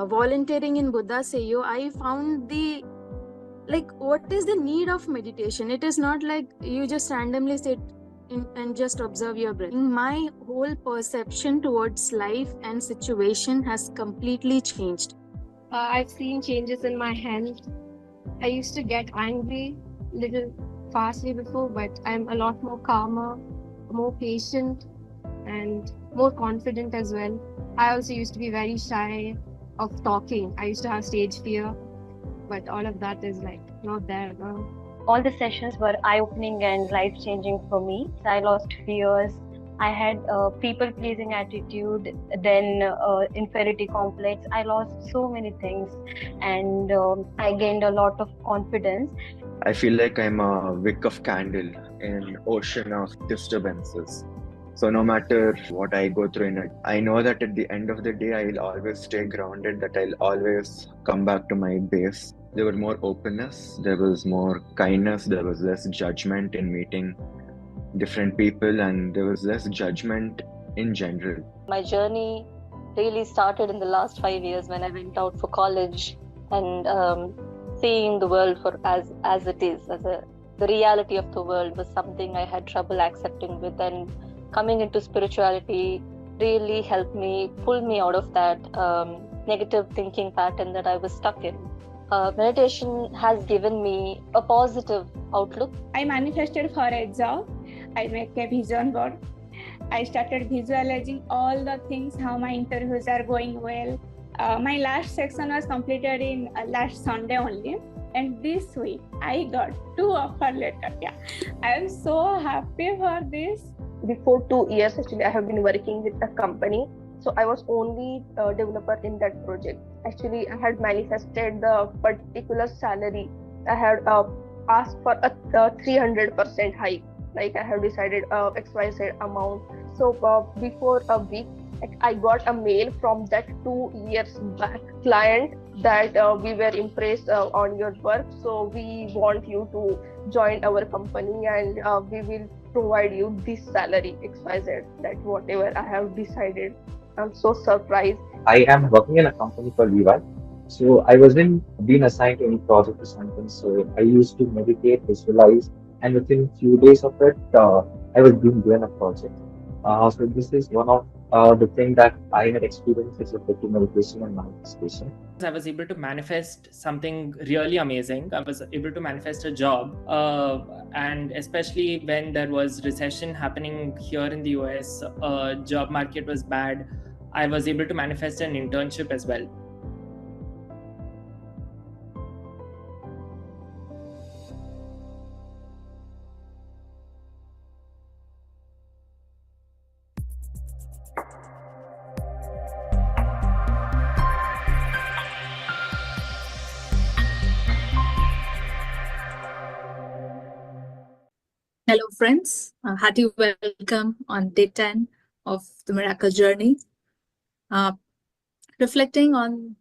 volunteering in Buddha Seyo, I found the like what is the need of meditation. It is not like you just randomly sit and just observe your breath. My whole perception towards life and situation has completely changed. I've seen changes in my health. I used to get angry little fastly before, but I'm a lot more calmer, more patient, and more confident as well. I also used to be very shy of talking. I used to have stage fear, but all of that is like not there now. All the sessions were eye-opening and life-changing for me. I lost fears. I had people-pleasing attitude, then inferiority complex. I lost so many things, and I gained a lot of confidence. I feel like I'm a wick of candle in an ocean of disturbances. So no matter what I go through in it, I know that at the end of the day, I'll always stay grounded, that I'll always come back to my base. There was more openness, there was more kindness, there was less judgment in meeting different people, and there was less judgment in general. My journey really started in the last 5 years when I went out for college and seeing the world for as it is, the reality of the world was something I had trouble accepting with, and coming into spirituality really helped me pull me out of that negative thinking pattern that I was stuck in. Meditation has given me a positive outlook. I manifested for a job. I make a vision board. I started visualizing all the things, how my interviews are going well. My last section was completed in last Sunday only. And this week, I got 2 offer letters. Yeah, I am so happy for this. Before 2 years, actually, I have been working with a company. So I was only a developer in that project. Actually, I had manifested the particular salary. I had asked for a 300% hike. Like I have decided XYZ amount. So before a week, I got a mail from that 2 years back client that we were impressed on your work. So we want you to join our company, and we will provide you this salary XYZ. That whatever I have decided. I'm so surprised. I am working in a company called Viva. So I wasn't being assigned to any project or something. So I used to meditate, visualize, and within few days of it, I was being given a project. So this is one of the things that I had experienced is effective meditation and manifestation. I was able to manifest something really amazing. I was able to manifest a job, and especially when there was recession happening here in the US, job market was bad. I was able to manifest an internship as well. Hello, friends. Hearty welcome on day 10 of the Miracle Journey. Reflecting on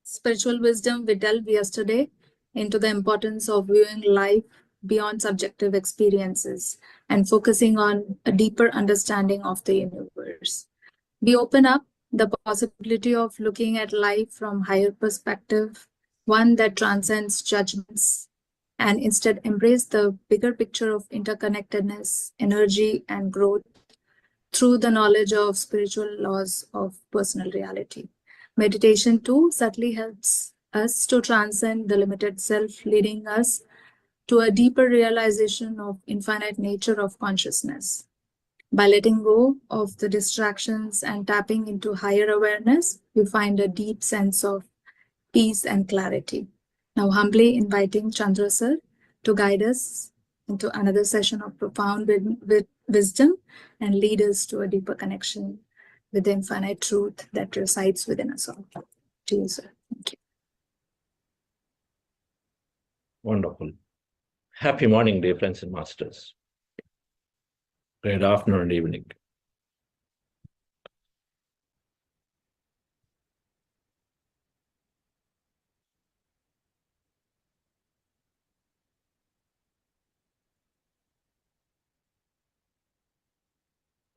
spiritual wisdom, we delved yesterday into the importance of viewing life beyond subjective experiences and focusing on a deeper understanding of the universe. We open up the possibility of looking at life from higher perspective, one that transcends judgments, and instead embrace the bigger picture of interconnectedness, energy, and growth through the knowledge of spiritual laws of personal reality. Meditation too subtly helps us to transcend the limited self, leading us to a deeper realization of infinite nature of consciousness. By letting go of the distractions and tapping into higher awareness, we find a deep sense of peace and clarity. Now, humbly inviting Chandra sir to guide us into another session of profound wisdom and lead us to a deeper connection with the infinite truth that resides within us all. To you, sir. Thank you. Wonderful. Happy morning, dear friends and masters. Great afternoon and evening.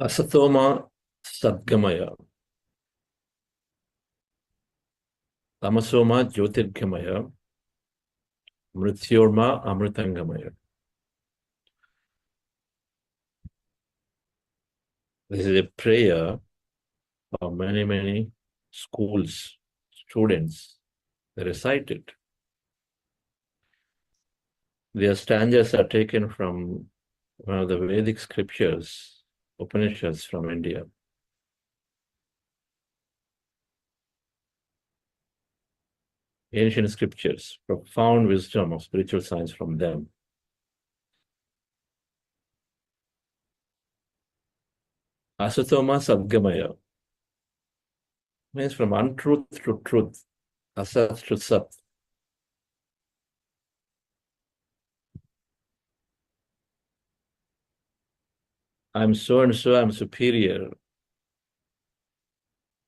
Asatoma Sadgamaya. Tamasoma Jyotirgamaya, Mrityorma Amritangamaya. This is a prayer of many schools, students. They recite it. Their stanzas are taken from one of the Vedic scriptures, Upanishads from India. Ancient scriptures, profound wisdom of spiritual science from them. Asatoma Sadgamaya means from untruth to truth, asat to sat. I'm so and so, I'm superior.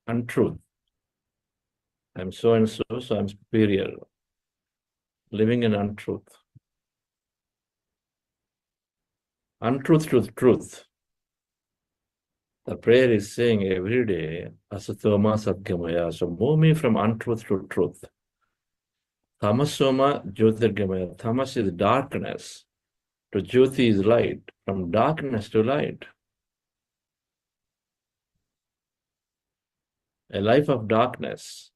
Untruth. I'm so and so, so I'm superior. Living in untruth. Untruth to truth. The prayer is saying every day, Asatoma Sadgamaya. So move me from untruth to truth. Tamasoma Jyotirgamaya. Tamas is darkness. To Jyoti is light. From darkness to light. A life of darkness.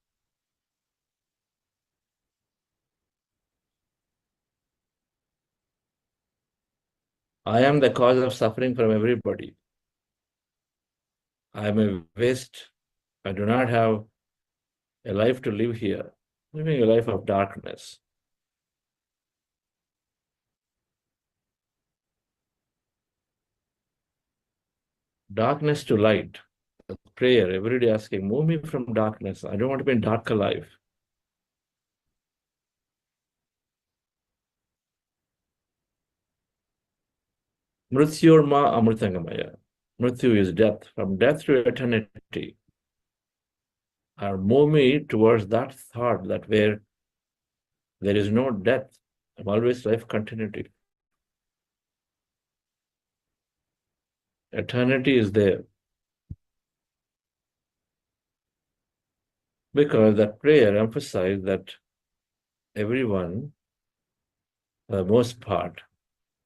I am the cause of suffering from everybody. I am a waste. I do not have a life to live here. Living a life of darkness. Darkness to light. A prayer every day asking, move me from darkness. I don't want to be in darker life. Mrityorma Amritangamaya. Mrityu is death. From death to eternity. Or move me towards that thought that where there is no death. I'm always life continuity. Eternity is there. Because that prayer emphasized that everyone, for the most part,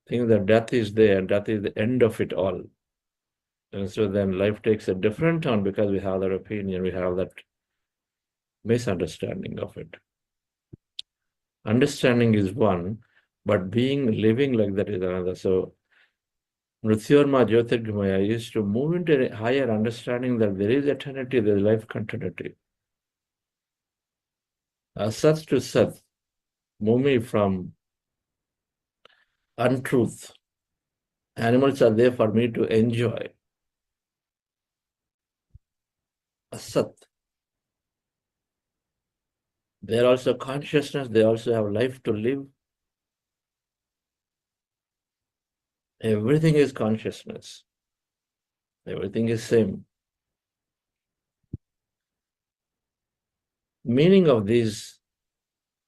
thinks that death is there and death is the end of it all. And so then life takes a different turn because we have that opinion, we have that misunderstanding of it. Understanding is one, but living like that is another. So Mrityorma Jyotirgamaya is to move into a higher understanding that there is eternity, there is life continuity. Sat to Sat, move me from untruth. Animals are there for me to enjoy. Asat. They are also consciousness, they also have life to live. Everything is consciousness. Everything is same. Meaning of these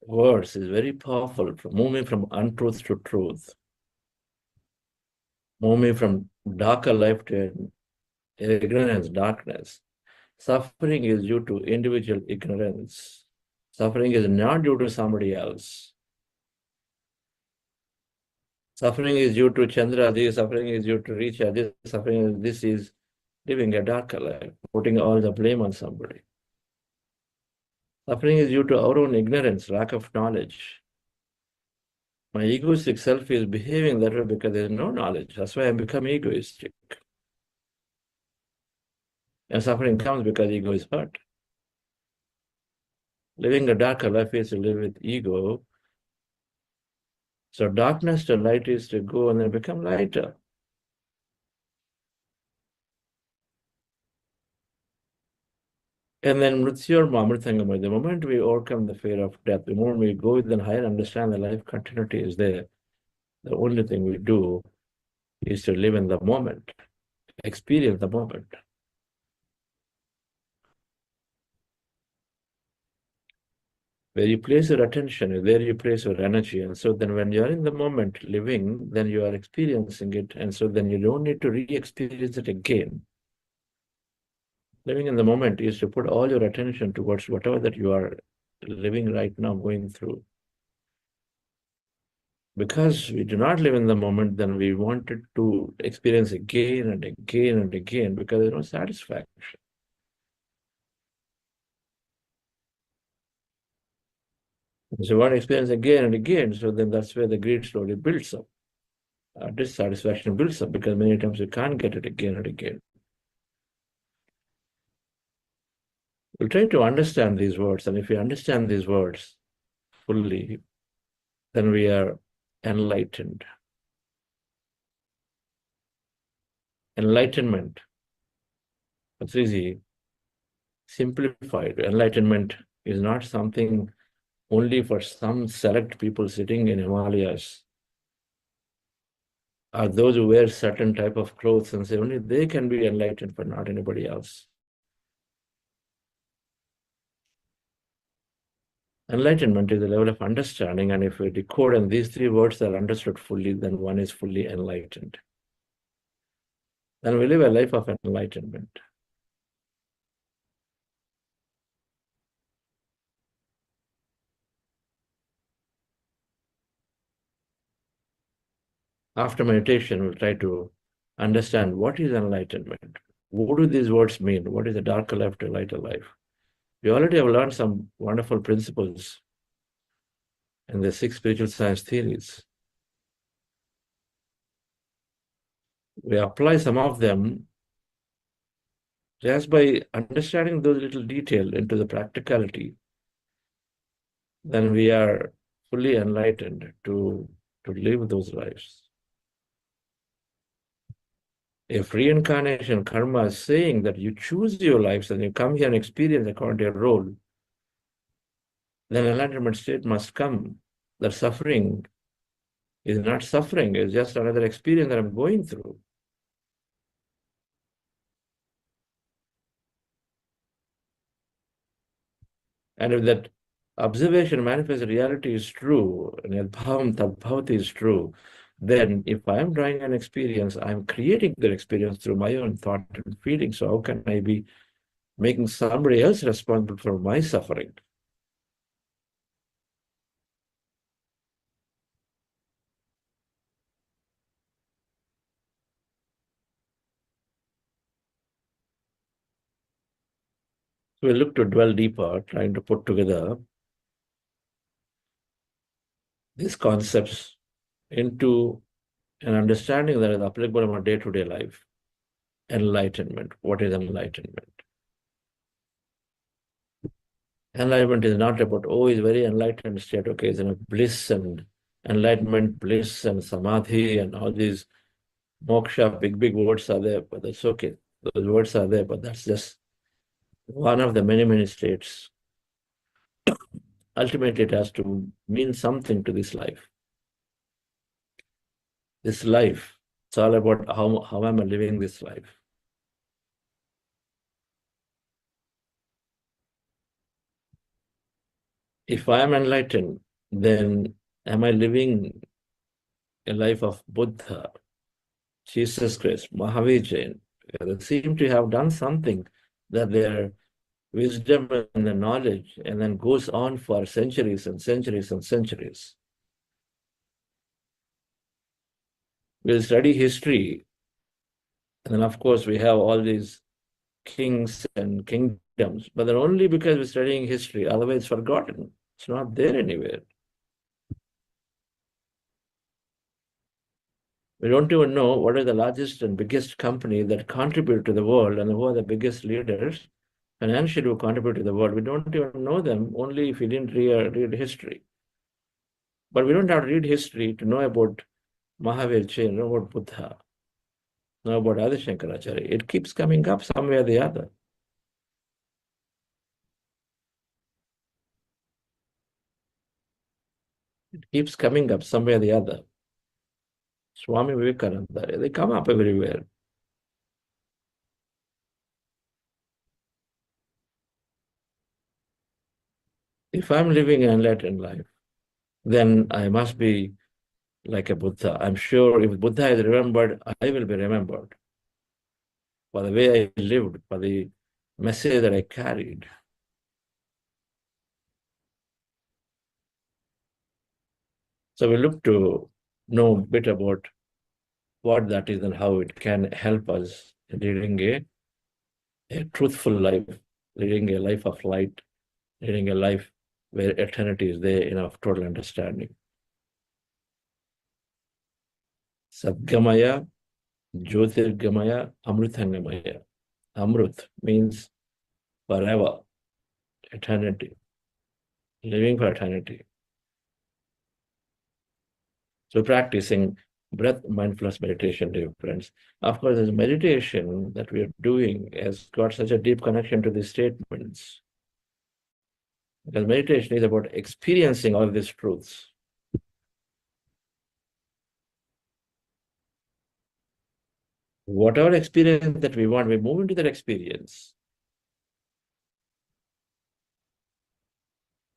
words is very powerful. Moving from untruth to truth. Moving from darker life to ignorance, darkness. Suffering is due to individual ignorance. Suffering is not due to somebody else. Suffering is due to Chandra, this suffering is due to Richa, this suffering, this is living a darker life, putting all the blame on somebody. Suffering is due to our own ignorance, lack of knowledge. My egoistic self is behaving that way because there is no knowledge. That's why I become egoistic. And suffering comes because ego is hurt. Living a darker life is to live with ego. So darkness to light is to go and then become lighter. And then Mrityorma Amritangamaya, the moment we overcome the fear of death, the moment we go with the higher understand the life continuity is there, the only thing we do is to live in the moment, experience the moment. Where you place your attention is there you place your energy. And so then when you're in the moment living, then you are experiencing it. And so then you don't need to re-experience it again. Living in the moment is to put all your attention towards whatever that you are living right now, going through. Because we do not live in the moment, then we wanted to experience again and again and again because there's no satisfaction. So you want to experience again and again, so then that's where the greed slowly builds up. Dissatisfaction builds up because many times you can't get it again and again. We'll try to understand these words, and if we understand these words fully, then we are enlightened. Enlightenment, it's easy, simplified. Enlightenment is not something only for some select people sitting in Himalayas, or those who wear certain type of clothes and say only they can be enlightened, but not anybody else. Enlightenment is a level of understanding, and if we decode and these three words are understood fully, then one is fully enlightened. Then we live a life of enlightenment. After meditation, we'll try to understand what is enlightenment. What do these words mean? What is the darker life to lighter life? We already have learned some wonderful principles in the 6 spiritual science theories. We apply some of them just by understanding those little details into the practicality. Then we are fully enlightened to live those lives. If reincarnation karma is saying that you choose your lives and you come here and experience according to your role, then enlightenment state must come. That suffering is not suffering, it's just another experience that I'm going through. And if that observation manifest reality is true, and yadbhavam tadbhavati is true, then if I'm drawing an experience, I'm creating that experience through my own thought and feeling. So how can I be making somebody else responsible for my suffering? So we look to dwell deeper, trying to put together these concepts into an understanding that is applicable in our day-to-day life. Enlightenment. What is enlightenment? Enlightenment is not about, oh, it's very enlightened state, okay, it's in bliss and enlightenment, bliss and samadhi and all these moksha, big words are there, but that's okay. Those words are there, but that's just one of the many states. Ultimately, it has to mean something to this life. This life, it's all about how am I living this life. If I am enlightened, then am I living a life of Buddha, Jesus Christ, Mahavir Jain? They seem to have done something that their wisdom and the knowledge and then goes on for centuries and centuries and centuries. We'll study history, and then of course we have all these kings and kingdoms, but they're only because we're studying history, otherwise it's forgotten. It's not there anywhere. We don't even know what is the largest and biggest company that contribute to the world and who are the biggest leaders financially who contribute to the world. We don't even know them only if we didn't read history. But we don't have to read history to know about Mahavir Jain, know about Buddha, know about Adi Shankaracharya. It keeps coming up somewhere or the other. It keeps coming up somewhere or the other. Swami Vivekananda, they come up everywhere. If I'm living an enlightened life, then I must be like a Buddha. I'm sure if Buddha is remembered, I will be remembered for the way I lived, for the message that I carried. So we look to know a bit about what that is and how it can help us in leading a truthful life, leading a life of light, leading a life where eternity is there in our total understanding. Sadgamaya, Jyotirgamaya, Amrutangamaya. Amrut means forever, eternity, living for eternity. So practicing breath mindfulness meditation, dear friends. Of course, this meditation that we are doing has got such a deep connection to these statements. Because meditation is about experiencing all these truths. Whatever experience that we want, we move into that experience.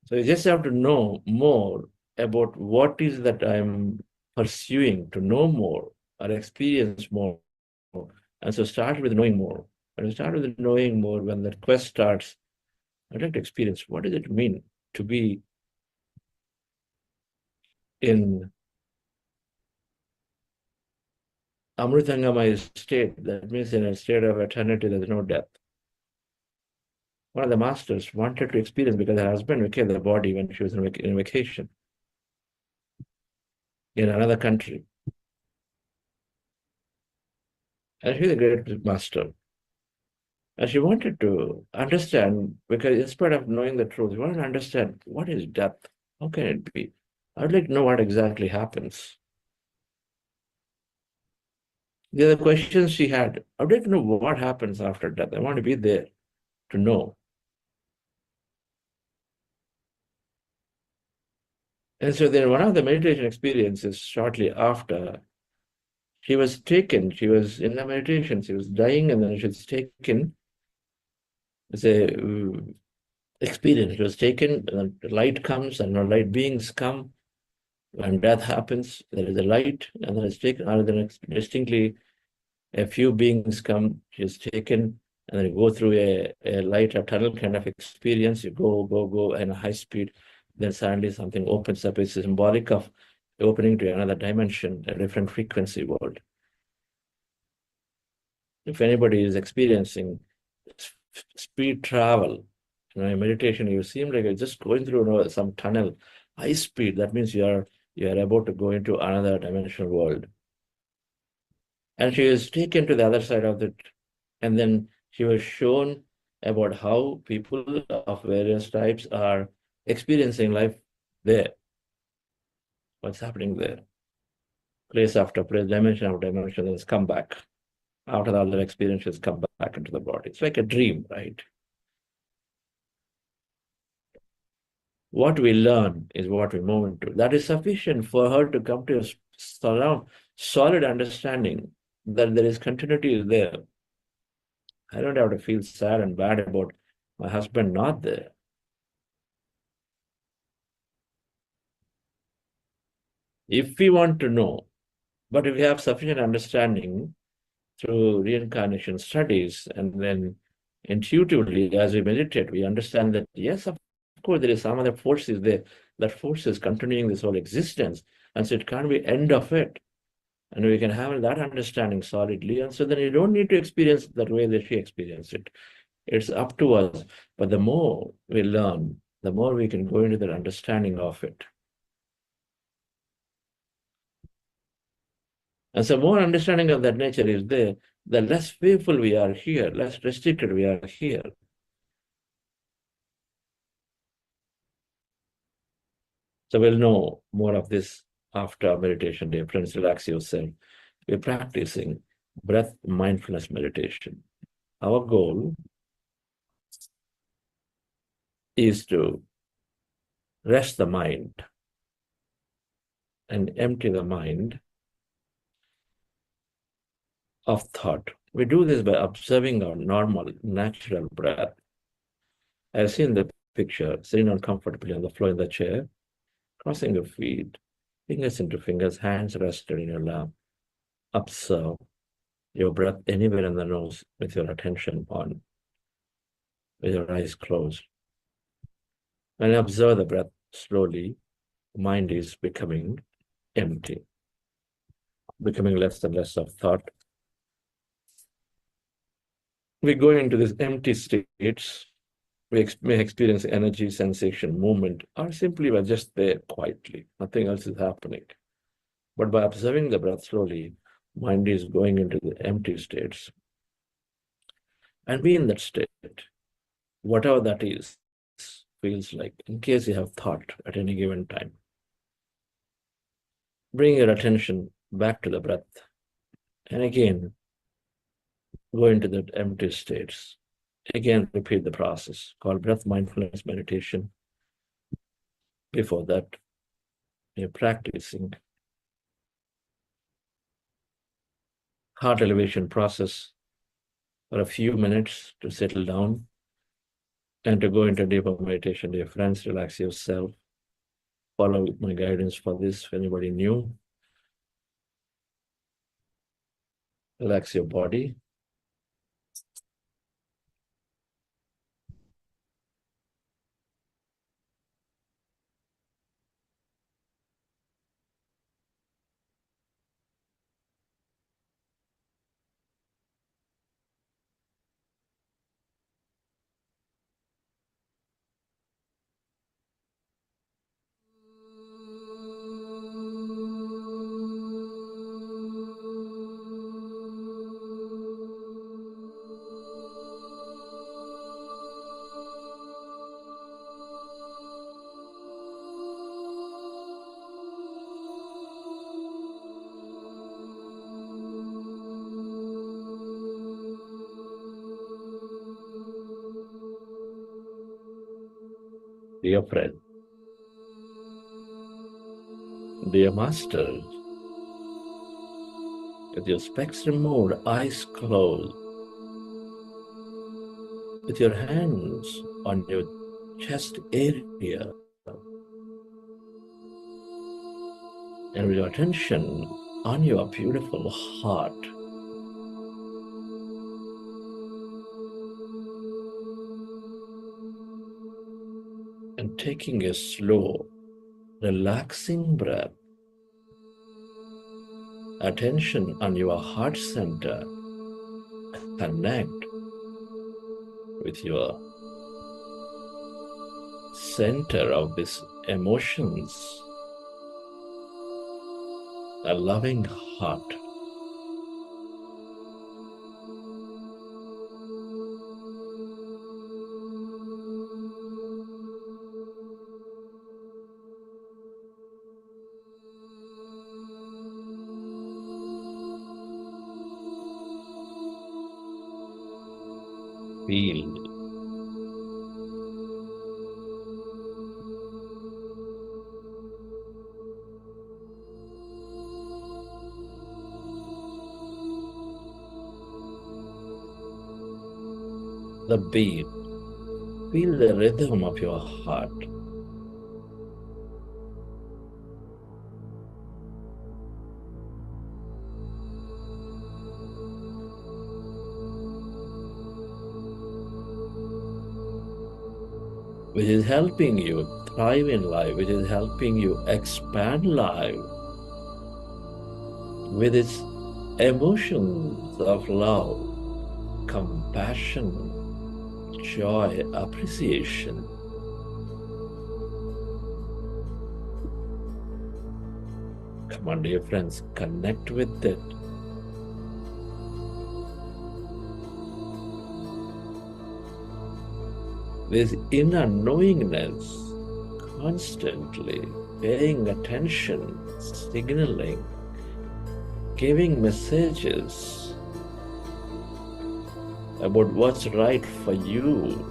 So you just have to know more about what is that I'm pursuing, to know more or experience more. And so start with knowing more. When you start with knowing more, when that quest starts, I'd like to experience what does it mean to be in Amrutangamaya state. That means in a state of eternity, there's no death. One of the masters wanted to experience because her husband became the body when she was in vacation in another country. And she's a great master. And she wanted to understand, because in spite of knowing the truth, she wanted to understand what is death? How can it be? I'd like to know what exactly happens. The other questions she had, I'd like to know what happens after death. I want to be there to know. And so then one of the meditation experiences shortly after, she was taken, she was in the meditation, she was dying, and then she was taken. It's a experience. She was taken, and the light comes, and the light beings come. When death happens, there is a light, and then it's taken, and then distinctly a few beings come, she is taken, and then you go through a light, a tunnel kind of experience. You go, and a high speed. Then suddenly something opens up. It's symbolic of opening to another dimension, a different frequency world. If anybody is experiencing speed travel, in meditation, you seem like you're just going through some tunnel, high speed. That means you are about to go into another dimensional world. And she is taken to the other side of it, and then she was shown about how people of various types are experiencing life there. What's happening there? Place after place, dimension after dimension, then it's come back. After all the experiences come back into the body. It's like a dream, right? What we learn is what we move into. That is sufficient for her to come to a solid understanding that there is continuity there. I don't have to feel sad and bad about my husband not there. If we want to know, but if we have sufficient understanding through reincarnation studies, and then intuitively, as we meditate, we understand that, yes, of course, there is some other forces there. That force is continuing this whole existence. And so it can't be end of it. And we can have that understanding solidly. And so then you don't need to experience that way that she experienced it. It's up to us. But the more we learn, the more we can go into that understanding of it. And so more understanding of that nature is there, the less fearful we are here, less restricted we are here. So we'll know more of this after meditation, dear friends. Relax yourself. We're practicing breath mindfulness meditation. Our goal is to rest the mind and empty the mind of thought. We do this by observing our normal, natural breath. As seen in the picture, sitting down comfortably on the floor in the chair, crossing your feet, fingers into fingers, hands rested in your lap. Observe your breath anywhere in the nose with your attention on, with your eyes closed. And observe the breath slowly. Mind is becoming empty, becoming less and less of thought. We go into these empty states. We may experience energy, sensation, movement, or simply we're just there quietly. Nothing else is happening. But by observing the breath slowly, mind is going into the empty states. And be in that state, whatever that is, feels like, in case you have thought at any given time. Bring your attention back to the breath. And again, go into that empty states. Again, repeat the process called breath mindfulness meditation. Before that, you're practicing heart elevation process for a few minutes to settle down and to go into deeper meditation. Dear friends, relax yourself. Follow my guidance for this if anybody new. Relax your body. Dear friend, dear master, with your specs removed, eyes closed, with your hands on your chest area, and with your attention on your beautiful heart, and taking a slow, relaxing breath, attention on your heart center, connect with your center of these emotions, a loving heart. Feel the beat, feel the rhythm of your heart. Which is helping you thrive in life, which is helping you expand life with its emotions of love, compassion, joy, appreciation. Come on, dear friends, connect with it. This inner knowingness, constantly paying attention, signaling, giving messages about what's right for you.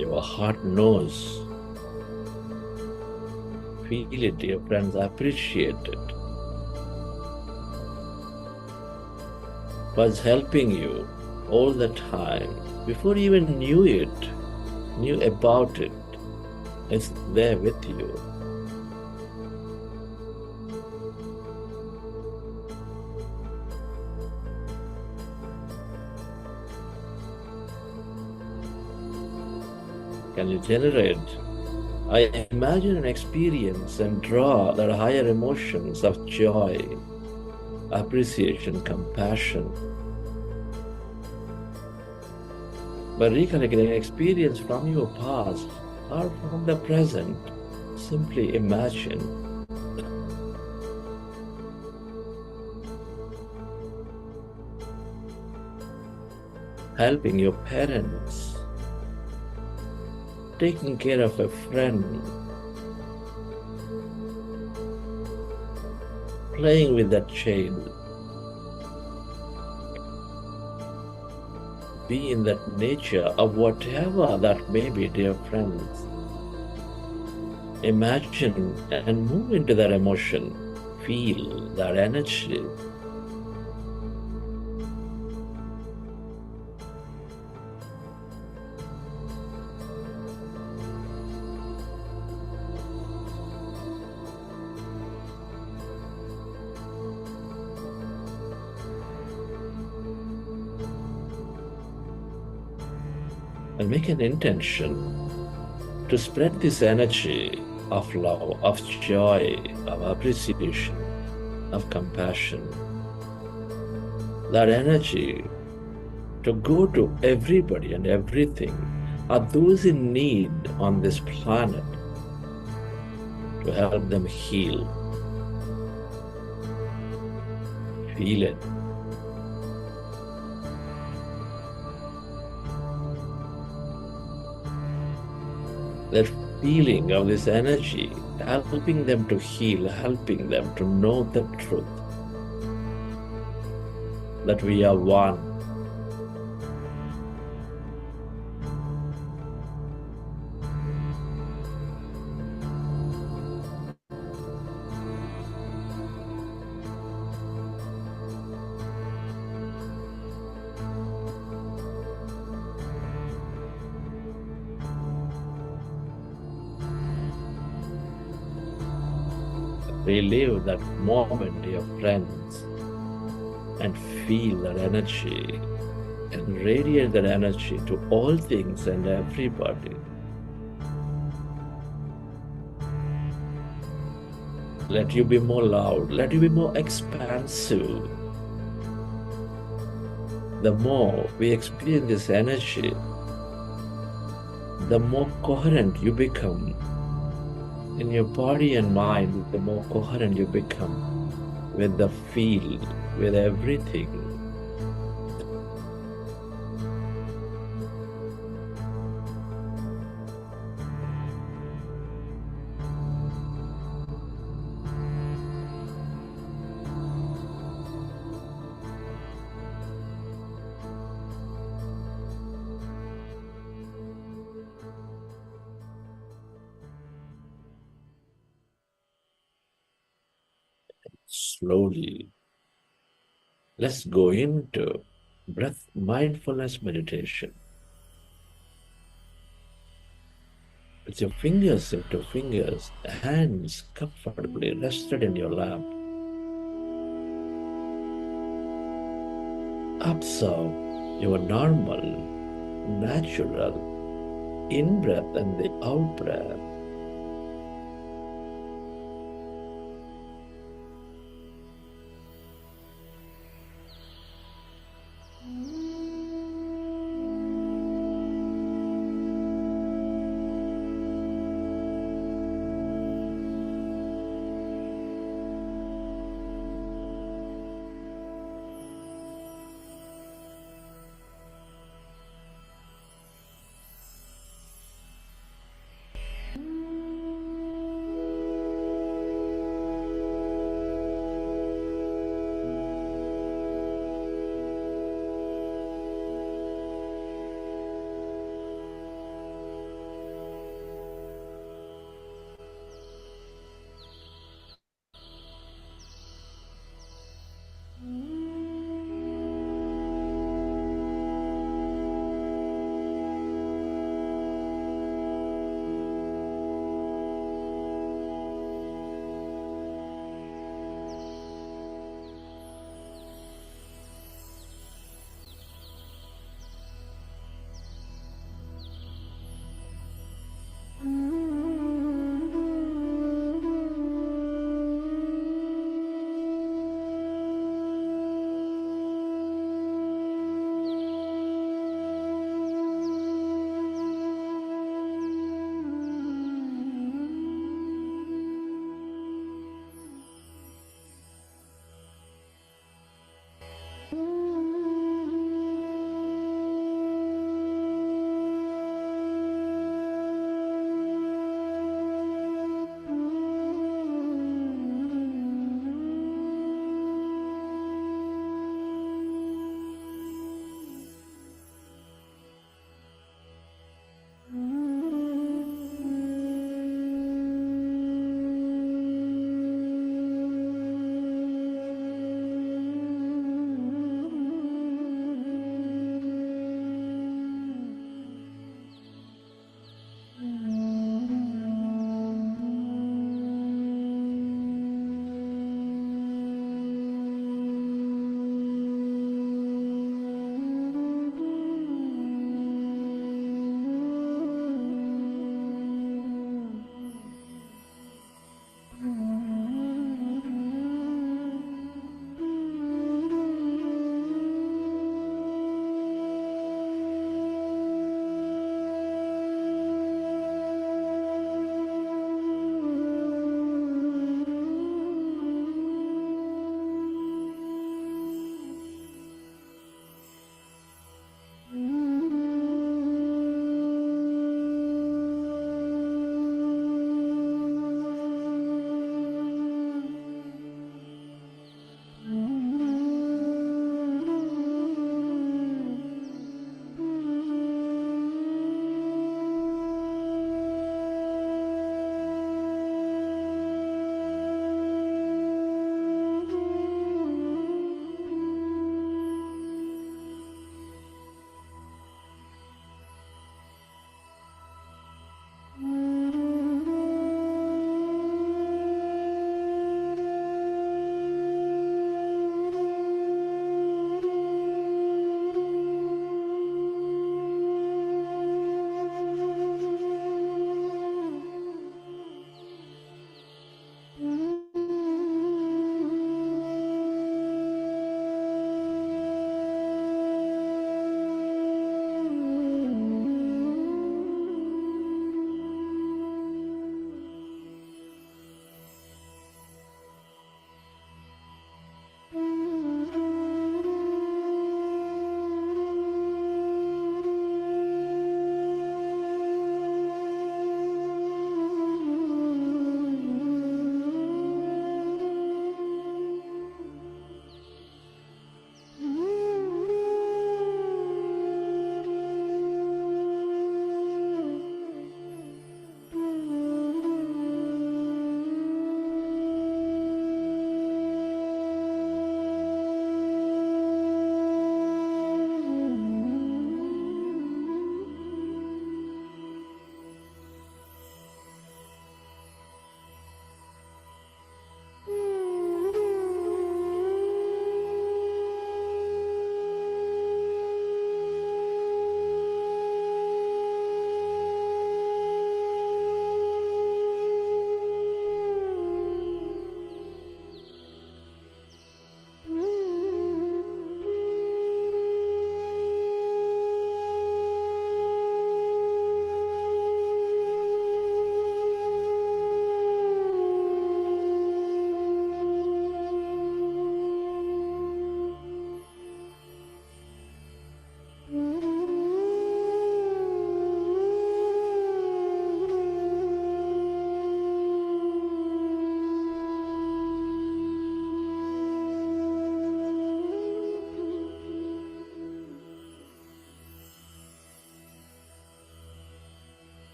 Your heart knows. Feel it, dear friends, appreciate it. Was helping you all the time, before you even knew about it. It's there with you. can you generate? I imagine an experience and draw the higher emotions of joy, appreciation, compassion. By recollecting experience from your past or from the present, simply imagine. Helping your parents, taking care of a friend, playing with that child, be in that nature of whatever that may be, dear friends. Imagine and move into that emotion, feel that energy. And make an intention to spread this energy of love, of joy, of appreciation, of compassion. That energy to go to everybody and everything, or those in need on this planet, to help them heal. Feel it. That feeling of this energy, helping them to heal, helping them to know the truth, that we are one. Relive that moment, dear friends, and feel that energy and radiate that energy to all things and everybody. Let you be more loud, let you be more expansive. The more we experience this energy, the more coherent you become. In your body and mind, the more coherent you become with the feel, with everything. Slowly, let's go into breath mindfulness meditation. With your fingers into fingers, hands comfortably rested in your lap. Observe your normal, natural in-breath and the out-breath.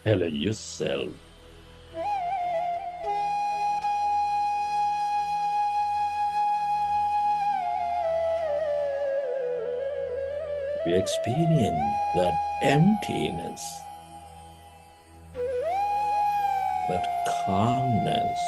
Allow yourself to experience that emptiness, that calmness.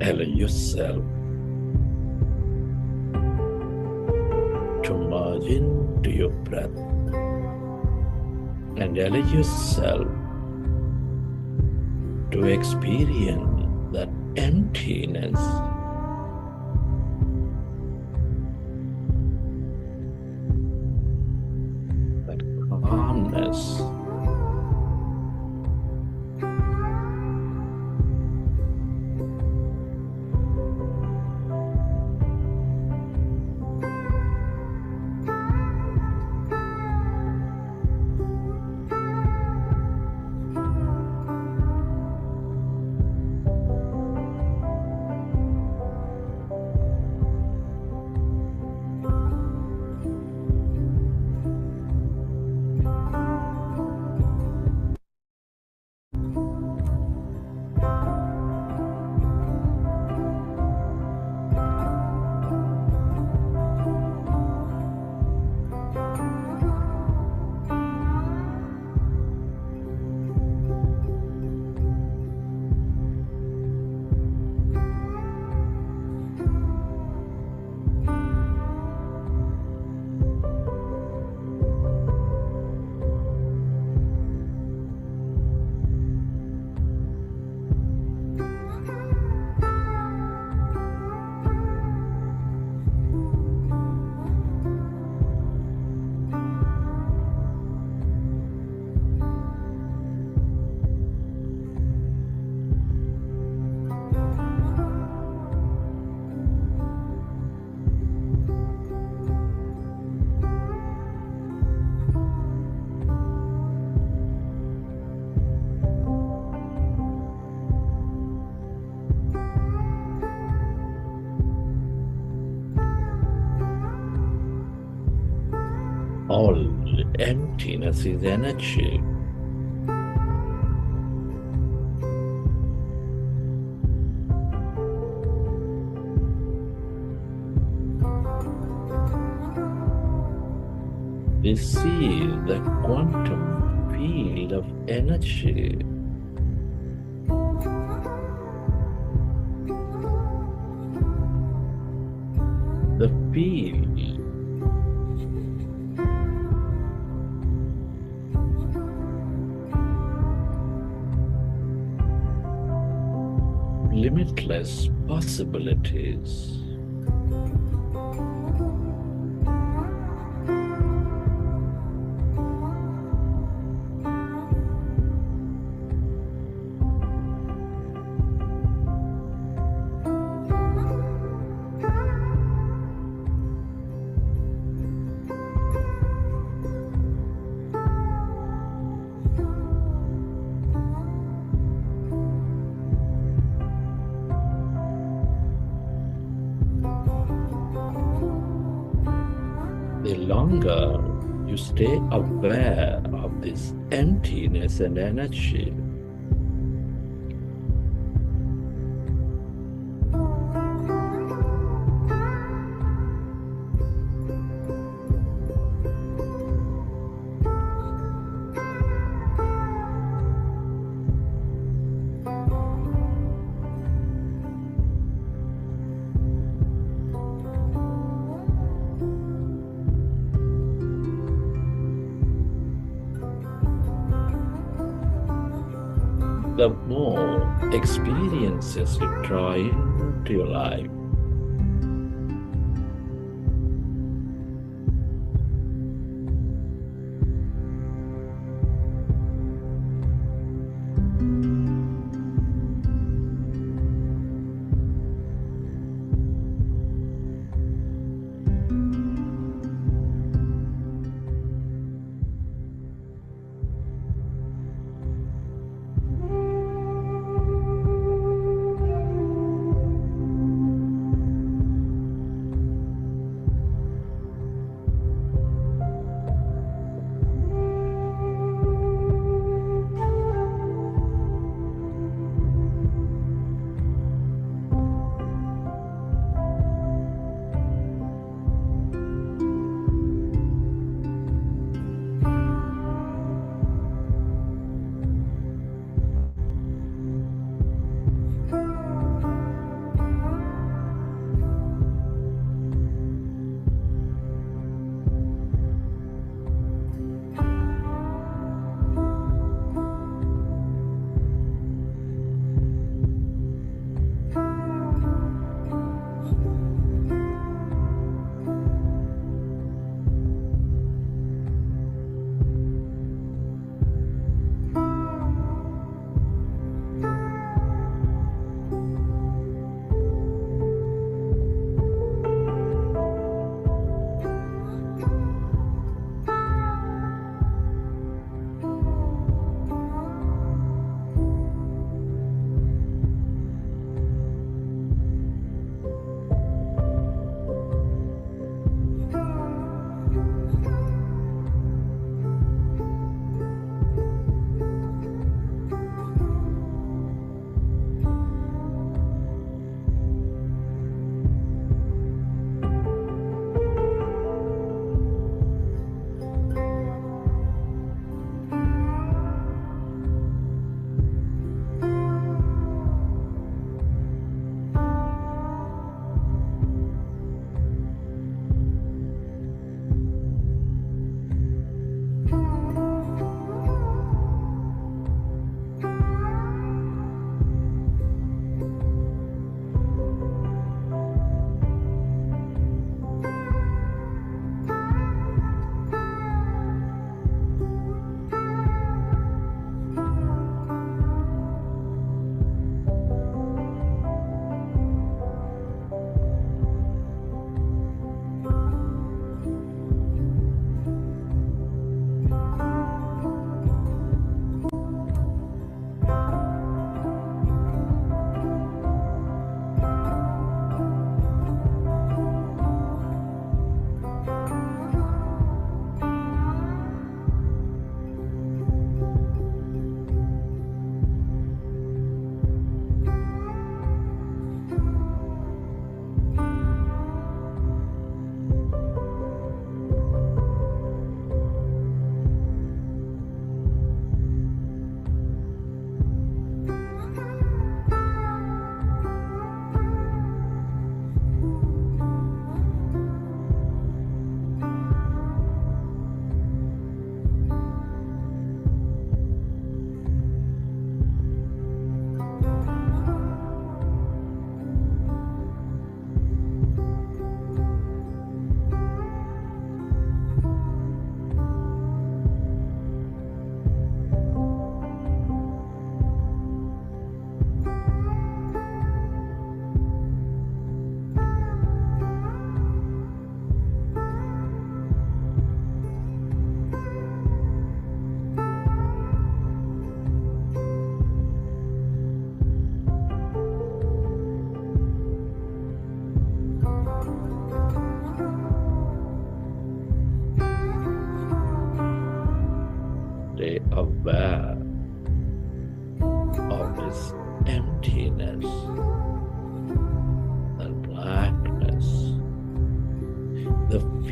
Allow yourself to merge into your breath and allow yourself to experience that emptiness, that calmness. all emptiness is energy. We see the quantum field of energy. The field limitless possibilities. The longer you stay aware of this emptiness and energy, the more experiences you draw into your life.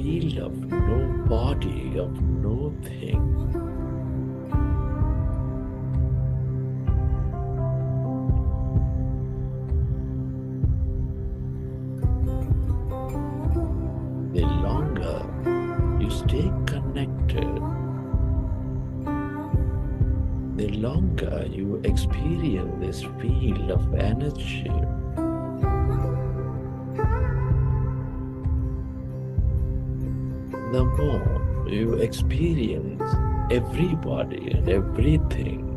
field of no body, of no thing. The longer you stay connected, the longer you experience this field of energy, the more you experience everybody and everything.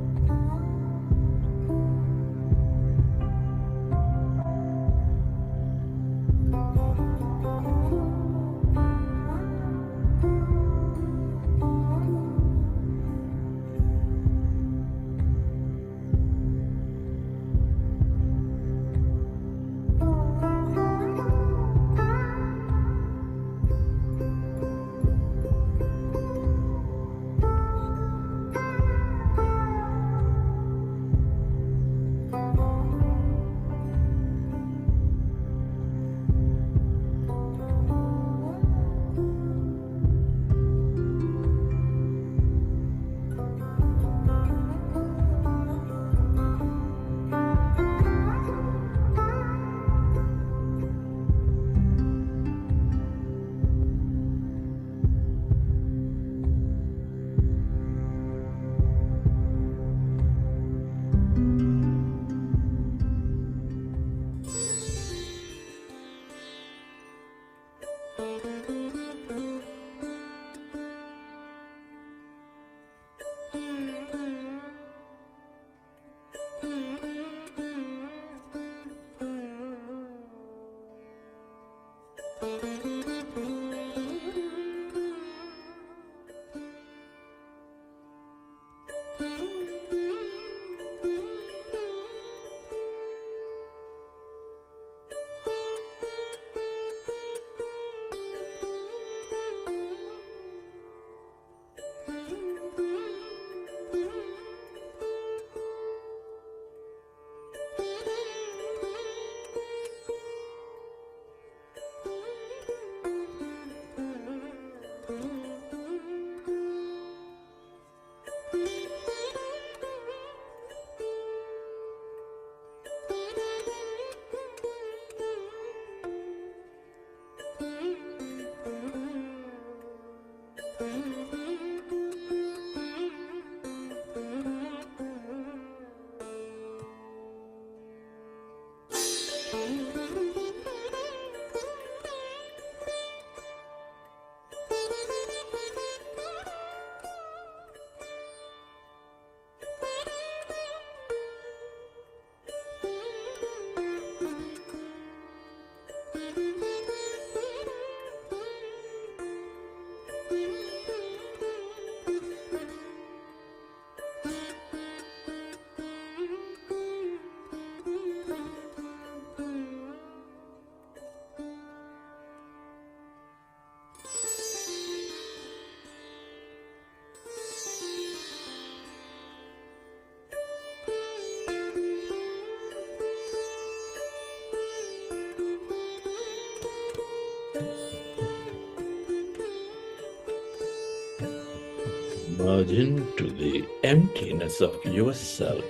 Merge into the emptiness of yourself,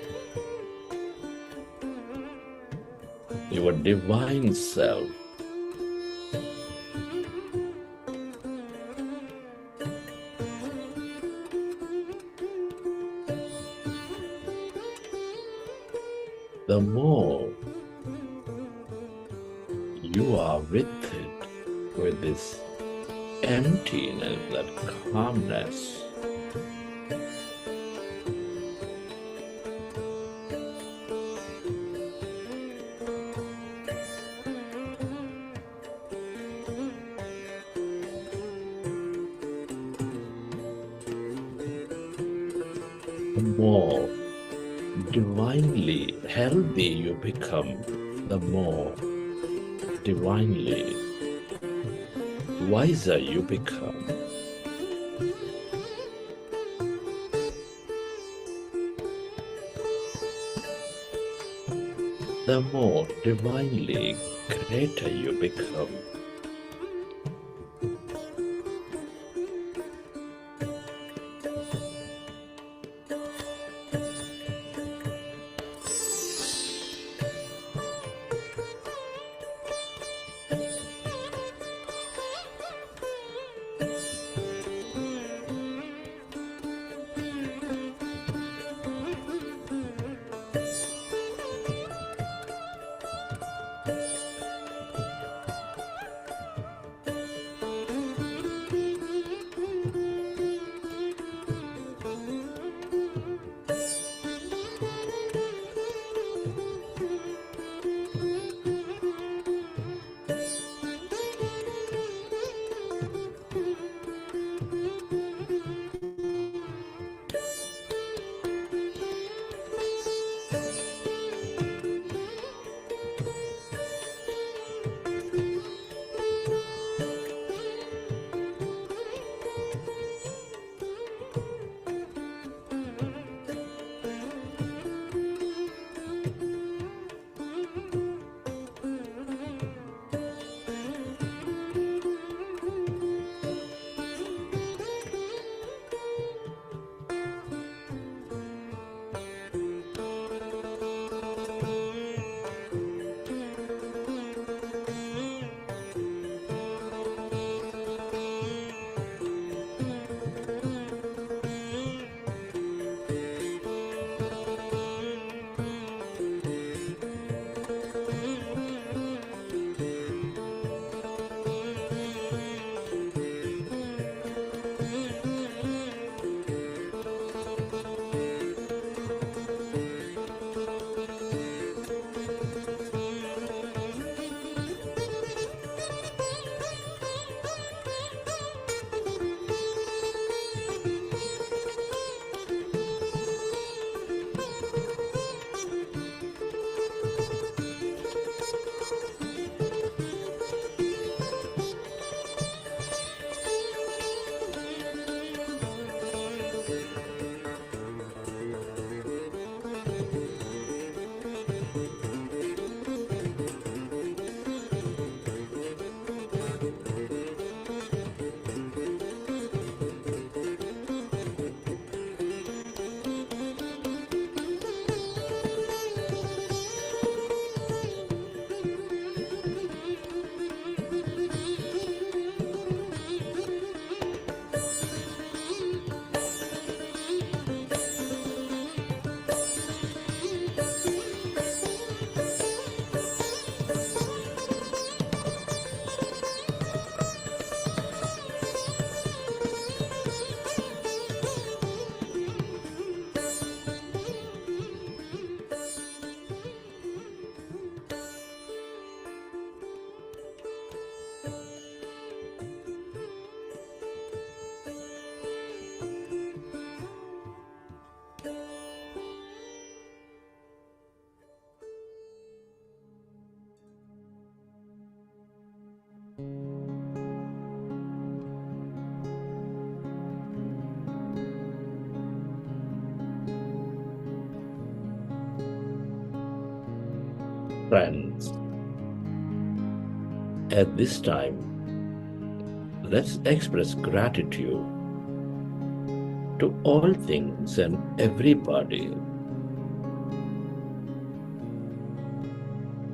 your divine self. The more you are with it, with this emptiness, that calmness, the more divinely healthy you become, the more divinely wiser you become. The more divinely greater you become. friends. At this time, let's express gratitude to all things and everybody.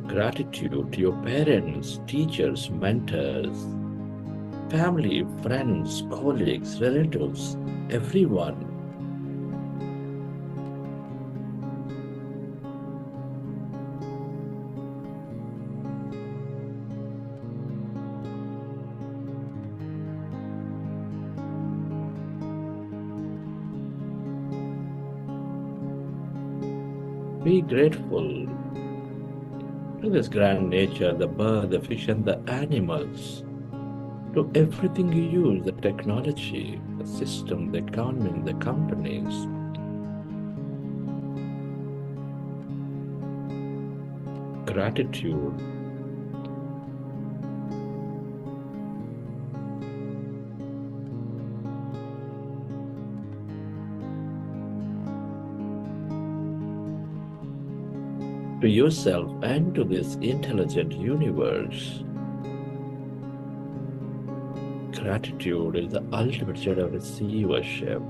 Gratitude to your parents, teachers, mentors, family, friends, colleagues, relatives, everyone. Be grateful to this grand nature, the bird, the fish, and the animals, to everything you use, the technology, the system, the government, the companies. Gratitude. To yourself and to this intelligent universe. Gratitude is the ultimate state of receivership.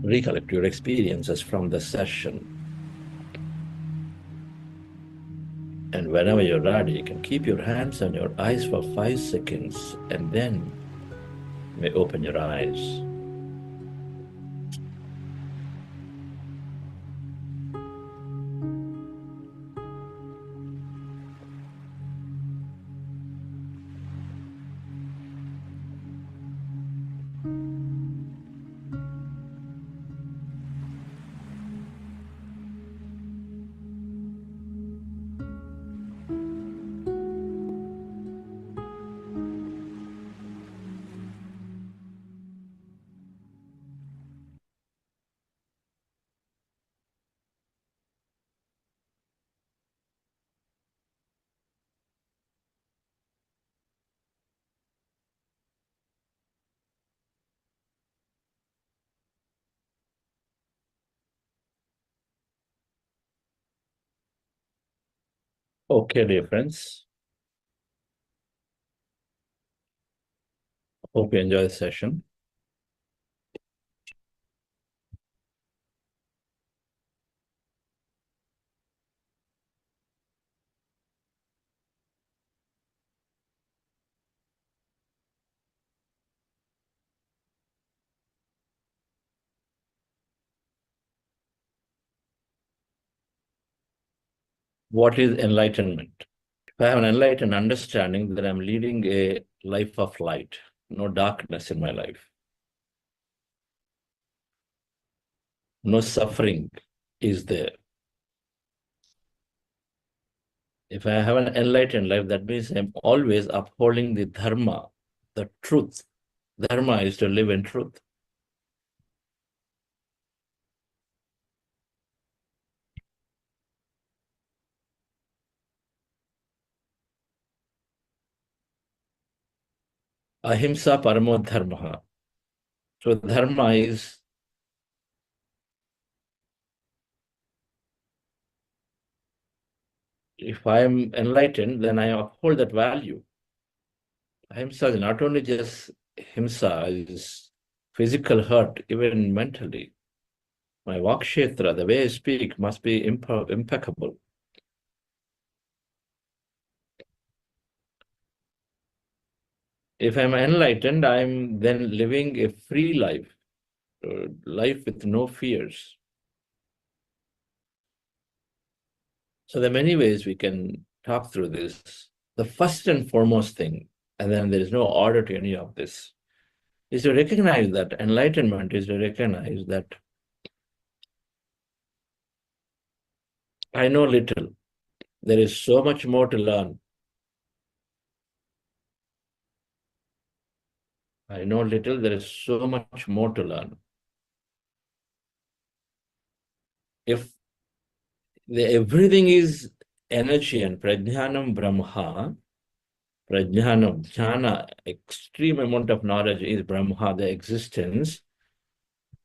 Recollect your experiences from the session. And whenever you're ready, you can keep your hands on your eyes for 5 seconds and then you may open your eyes. Okay, dear friends. Hope you enjoy the session. What is enlightenment? If I have an enlightened understanding that I'm leading a life of light, no darkness in my life, no suffering is there. If I have an enlightened life, that means I'm always upholding the dharma, the truth. Dharma is to live in truth. Ahimsa paramo dharma. So dharma is if I am enlightened, then I uphold that value. Ahimsa is not only just himsa, is physical hurt, even mentally. My vakshetra, the way I speak, must be impeccable. If I'm enlightened, I'm then living a free life, life with no fears. So there are many ways we can talk through this. The first and foremost thing, and then there is no order to any of this, is to recognize that enlightenment is to recognize that I know little. There is so much more to learn. I know little, there is so much more to learn. If everything is energy and prajnanam brahma, prajnanam, jnana, extreme amount of knowledge is brahma, the existence,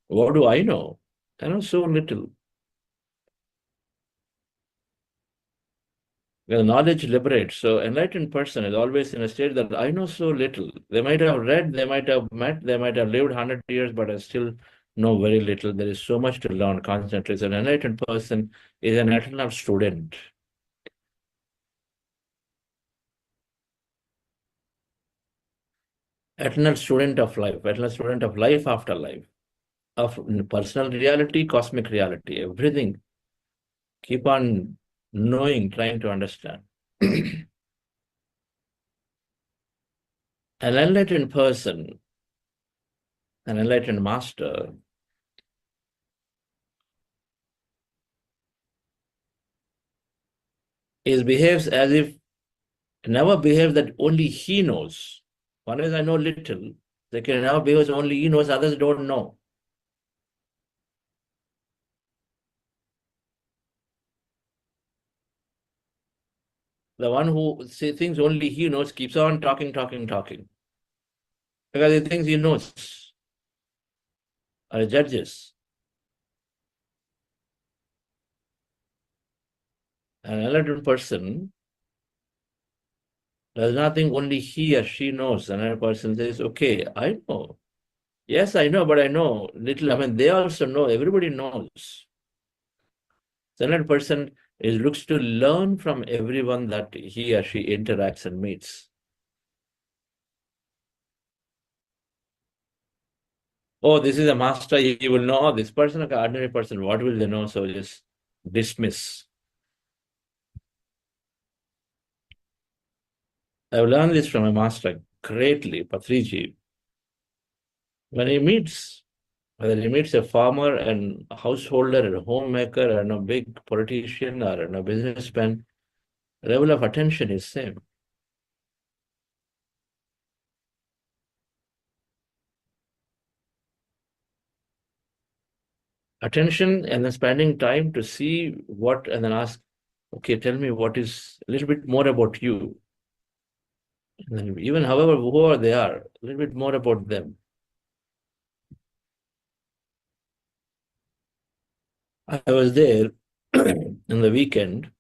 what do I know? I know so little. Well, knowledge liberates. So enlightened person is always in a state that I know so little. They might have read, they might have met, they might have lived 100 years, but I still know very little. There is so much to learn constantly. So an enlightened person is an eternal student. Eternal student of life, eternal student of life after life, of personal reality, cosmic reality, everything. Keep on knowing, trying to understand. An enlightened person, an enlightened master, behaves as if, never behaves that only he knows. One is I know little, second now behaves only he knows, others don't know. The one who thinks only he knows keeps on talking. Because he thinks he knows. Or judges. An enlightened person does not think only he or she knows. Another person says, okay, I know. Yes, I know, but I know little. I mean, they also know. Everybody knows. The enlightened person looks to learn from everyone that he or she interacts and meets. Oh, this is a master, he will know. This person, like an ordinary person, what will they know? So just dismiss. I've learned this from a master greatly, Patriji. When he meets, whether he meets a farmer and a householder and a homemaker and a big politician or a businessman, the level of attention is same. Attention and then spending time to see what, and then ask, okay, tell me what is a little bit more about you. And then even however who they are, a little bit more about them. I was there in the weekend.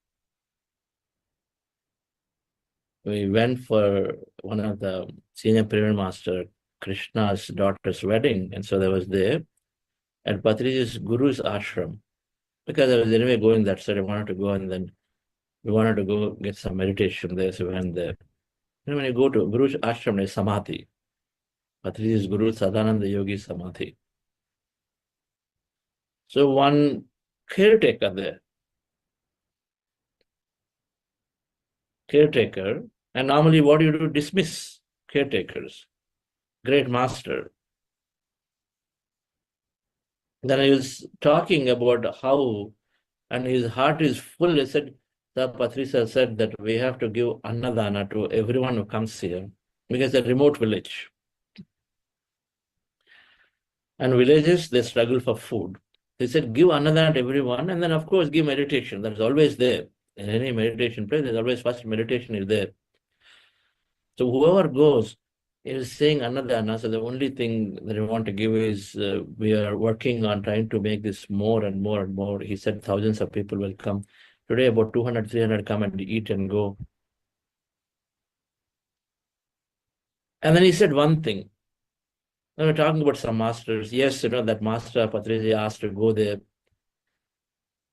We went for one of the senior pyramid master Krishna's daughter's wedding, and so I was there at Patriji's Guru's ashram. Because I was anyway going that side, I wanted to go, and then we wanted to go get some meditation there, so we went there. And when you go to Guru's ashram, there's Samadhi. Patriji's Guru Sadananda Yogi Samadhi. So one caretaker there, and normally what do you do? Dismiss caretakers. Great master. Then he was talking about how, and his heart is full. He said, the Patrisa said that we have to give annadana to everyone who comes here, because it's a remote village. And villages, they struggle for food. He said, give annadana to everyone, and then of course give meditation. That is always there. In any meditation place, there's always first meditation is there. So whoever goes, he was saying another answer. The only thing that I want to give is we are working on trying to make this more and more and more. He said thousands of people will come. Today, about 200, 300 come and eat and go. And then he said one thing. When we're talking about some masters, yes, that master Patriji asked to go there,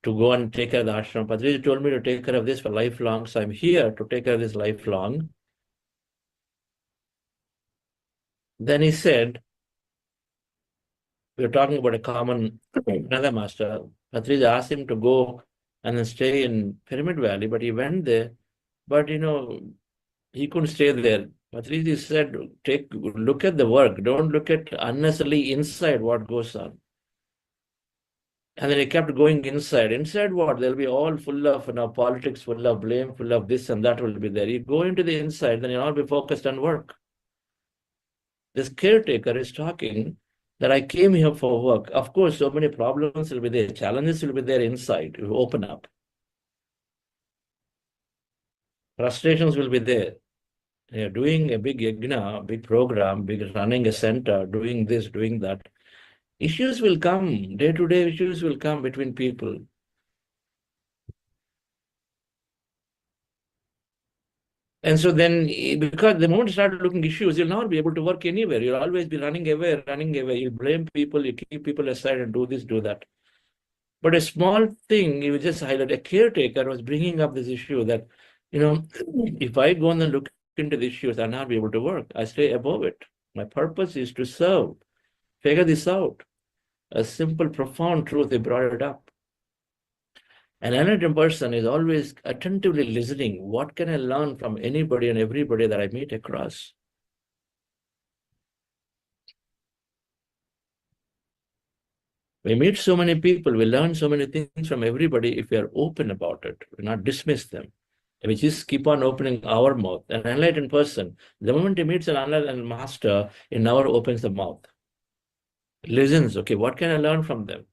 to go and take care of the ashram. Patriji told me to take care of this for lifelong, so I'm here to take care of this lifelong. Then he said, we were talking about a common, another master. Patriji asked him to go and then stay in Pyramid Valley, but he went there. But, he couldn't stay there. Patriji said, look at the work. Don't look at unnecessarily inside what goes on. And then he kept going inside. Inside what? There'll be all full of politics, full of blame, full of this and that will be there. You go into the inside, then you'll all be focused on work. This caretaker is talking that I came here for work. Of course, so many problems will be there. Challenges will be there inside. You open up. Frustrations will be there. You're doing a big yajna, big program, running a center, doing this, doing that. Issues will come. Day-to-day issues will come between people. And so then, because the moment you start looking issues, you'll not be able to work anywhere. You'll always be running away. You'll blame people, you keep people aside and do this, do that. But a small thing, you just highlight, a caretaker was bringing up this issue that, if I go and look into the issues, I'll not be able to work. I stay above it. My purpose is to serve. Figure this out. A simple, profound truth, they brought it up. An enlightened person is always attentively listening. What can I learn from anybody and everybody that I meet across? We meet so many people, we learn so many things from everybody if we are open about it, we not dismiss them. We just keep on opening our mouth. An enlightened person, the moment he meets an enlightened master, he never opens the mouth. Listens, okay, what can I learn from them?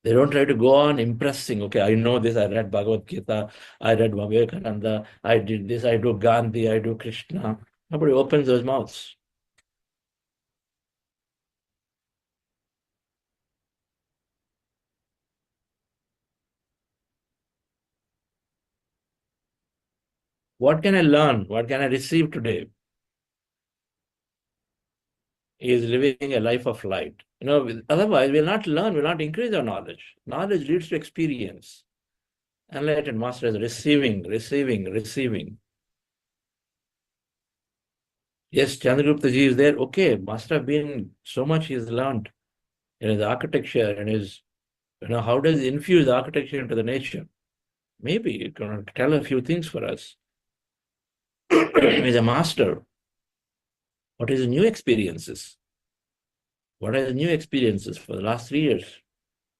They don't try to go on impressing, okay, I know this, I read Bhagavad Gita, I read Vivekananda, I did this, I do Gandhi, I do Krishna. Nobody opens those mouths. What can I learn? What can I receive today? He is living a life of light. Otherwise, we'll not learn, we'll not increase our knowledge. Knowledge leads to experience. Enlightened master is receiving. Yes, Chandragupta ji is there. Okay, must have been so much he's learned in his architecture and his, how does he infuse architecture into the nature? Maybe you can tell a few things for us. He's a master. What is his new experiences? What are the new experiences for the last 3 years?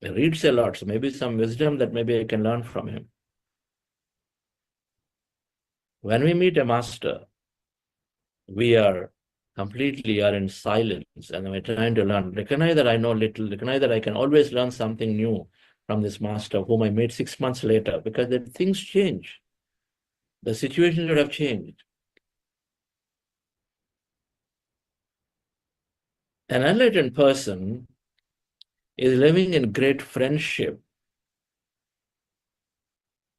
He reads a lot, so maybe some wisdom that maybe I can learn from him. When we meet a master, we are completely in silence and we're trying to learn. Recognize that I know little, recognize that I can always learn something new from this master whom I met 6 months later, because the things change. The situations would have changed. An enlightened person is living in great friendship.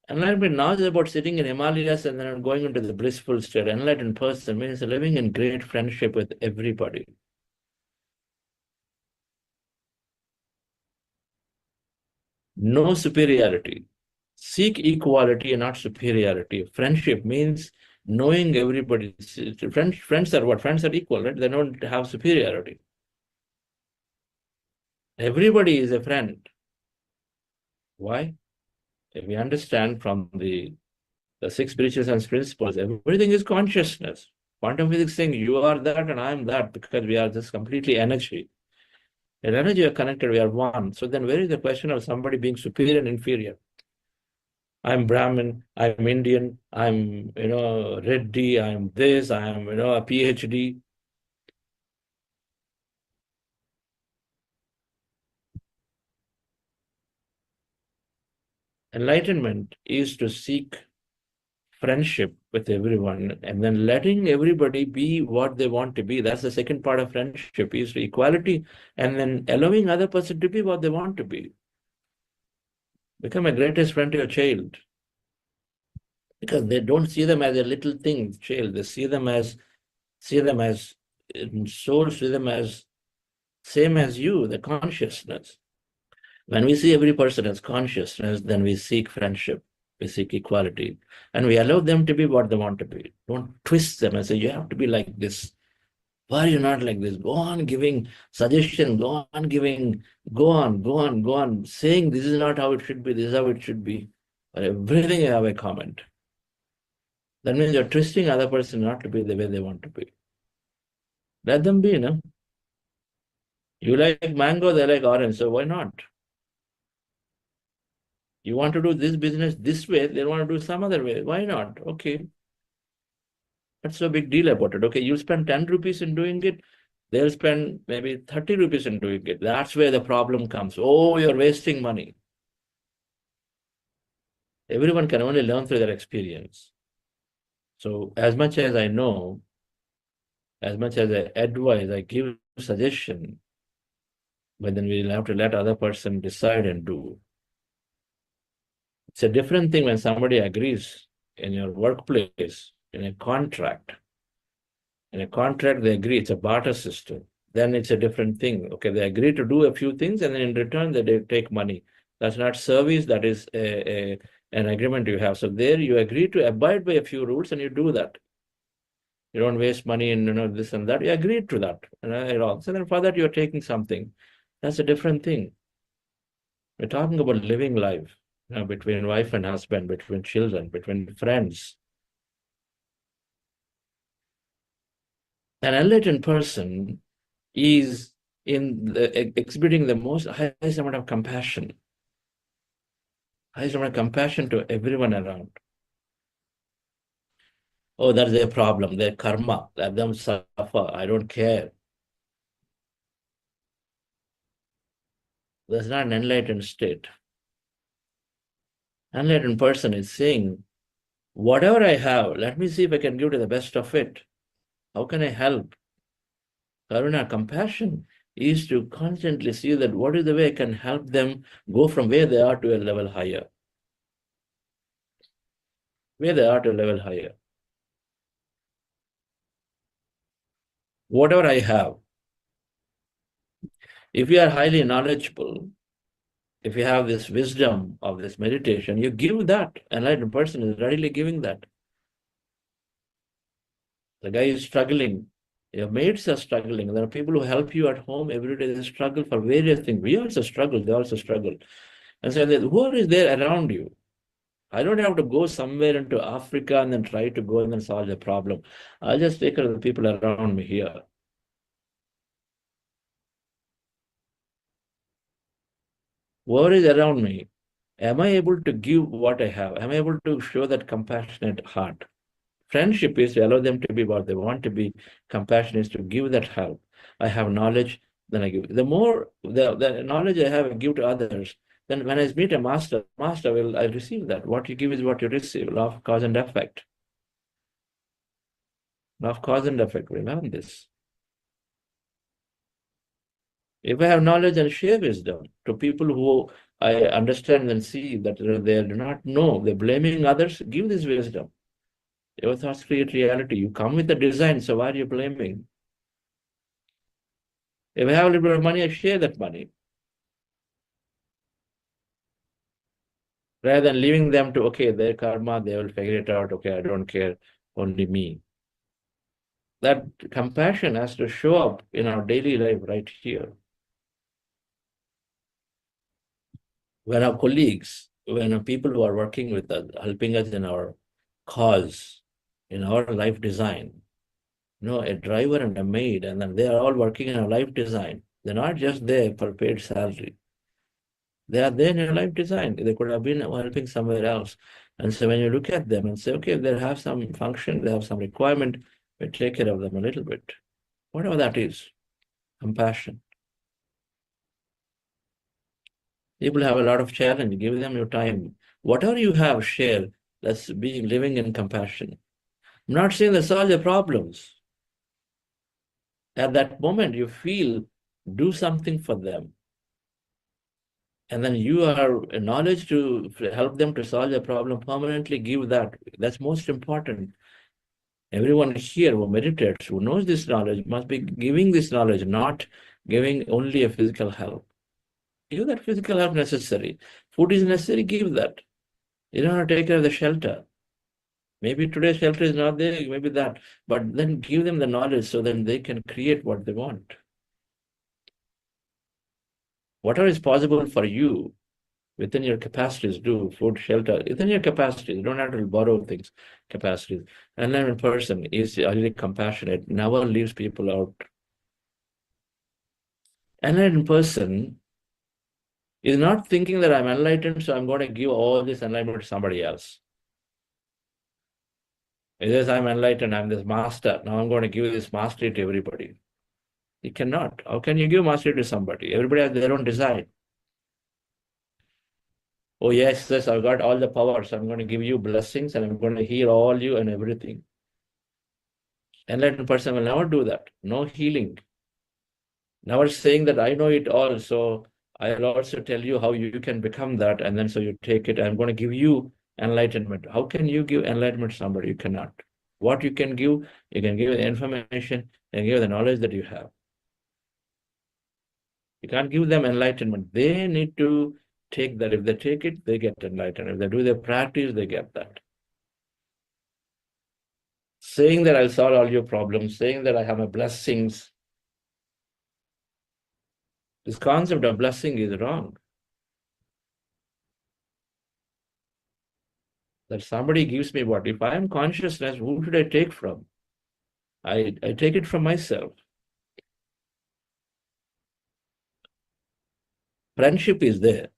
Enlightenment now is about sitting in Himalayas and then going into the blissful state. Enlightened person means living in great friendship with everybody. No superiority. Seek equality and not superiority. Friendship means knowing everybody. Friends are what? Friends are equal, right? They don't have superiority. Everybody is a friend. Why? If we understand from the 6 spiritual science principles, everything is consciousness. Quantum physics saying you are that and I am that, because we are just completely energy. In energy are connected, we are one. So then where is the question of somebody being superior and inferior? I'm Brahmin, I'm Indian, I'm, Reddy, I'm this, I'm, a PhD. Enlightenment is to seek friendship with everyone and then letting everybody be what they want to be. That's the second part of friendship, is equality, and then allowing other person to be what they want to be. Become a greatest friend to your child, because they don't see them as a little thing, child. They see them as souls, see them as same as you, the consciousness. When we see every person as consciousness, then we seek friendship, we seek equality, and we allow them to be what they want to be. Don't twist them and say, you have to be like this. Why are you not like this? Go on giving suggestion, go on, saying this is not how it should be, this is how it should be. For everything you have a comment. That means you're twisting other person not to be the way they want to be. Let them be, no? You like mango, they like orange, so why not? You want to do this business this way, they want to do some other way. Why not? Okay. What's so big deal about it? Okay, you spend 10 rupees in doing it, they'll spend maybe 30 rupees in doing it. That's where the problem comes. Oh, you're wasting money. Everyone can only learn through their experience. So as much as I know, as much as I advise, I give suggestion, but then we'll have to let other person decide and do. It's a different thing when somebody agrees in your workplace, in a contract. In a contract, they agree, it's a barter system. Then it's a different thing. Okay, they agree to do a few things and then in return they take money. That's not service, that is an agreement you have. So there you agree to abide by a few rules and you do that. You don't waste money in this and that. You agreed to that. So then for that you're taking something. That's a different thing. We're talking about living life, between wife and husband, between children, between friends. An enlightened person is exhibiting the highest amount of compassion. Highest amount of compassion to everyone around. Oh, that's their problem, their karma, let them suffer, I don't care. That's not an enlightened state. Enlightened person is saying, whatever I have, let me see if I can give to the best of it. How can I help? Karuna, compassion, is to constantly see that what is the way I can help them go from where they are to a level higher. Where they are to a level higher. Whatever I have, if you are highly knowledgeable, if you have this wisdom of this meditation, you give that. An enlightened person is readily giving that. The guy is struggling. Your mates are struggling. There are people who help you at home every day. They struggle for various things. We also struggle. They also struggle. And so who is there around you? I don't have to go somewhere into Africa and then try to go and then solve the problem. I'll just take care of the people around me here. What is around me? Am I able to give what I have? Am I able to show that compassionate heart? Friendship is to allow them to be what they want to be. Compassion is to give that help. I have knowledge, then I give. The more the knowledge I have, I give to others. Then when I meet a master, I receive that. What you give is what you receive. Law of cause and effect. Law of cause and effect. We learn this. If I have knowledge and share wisdom to people who I understand and see that they do not know, they're blaming others, give this wisdom. Your thoughts create reality. You come with the design, so why are you blaming? If I have a little bit of money, I share that money. Rather than leaving them to, okay, their karma, they will figure it out. Okay, I don't care, only me. That compassion has to show up in our daily life right here. When our colleagues, when our people who are working with us, helping us in our cause, in our life design, a driver and a maid, and then they are all working in our life design. They're not just there for paid salary. They are there in your life design. They could have been helping somewhere else. And so when you look at them and say, okay, they have some function, they have some requirement, we take care of them a little bit. Whatever that is, compassion. People have a lot of challenge, give them your time. Whatever you have, share. That's being living in compassion. I'm not saying that's all your problems. At that moment, you feel, do something for them. And then you are knowledge to help them to solve their problem permanently, give that. That's most important. Everyone here who meditates, who knows this knowledge, must be giving this knowledge, not giving only a physical help. Give that physical help necessary. Food is necessary, give that. You don't have to take care of the shelter. Maybe today's shelter is not there, maybe that. But then give them the knowledge so then they can create what they want. Whatever is possible for you, within your capacities, do food, shelter, within your capacities. You don't have to borrow things, capacities. An enlightened person is really compassionate, never leaves people out. An enlightened person is not thinking that I'm enlightened, so I'm going to give all this enlightenment to somebody else. It says, I'm enlightened, I'm this master. Now I'm going to give this mastery to everybody. You cannot. How can you give mastery to somebody? Everybody has their own design. Oh, yes, I've got all the power, so I'm going to give you blessings and I'm going to heal all you and everything. Enlightened person will never do that. No healing. Never saying that I know it all, so I'll also tell you how you can become that, and then so you take it. I'm going to give you enlightenment. How can you give enlightenment to somebody? You cannot. What you can give the information and give the knowledge that you have. You can't give them enlightenment. They need to take that. If they take it, they get enlightened. If they do their practice, they get that. Saying that I'll solve all your problems, saying that I have my blessings, this concept of blessing is wrong. That somebody gives me what? If I am consciousness, who should I take from? I take it from myself. Friendship is there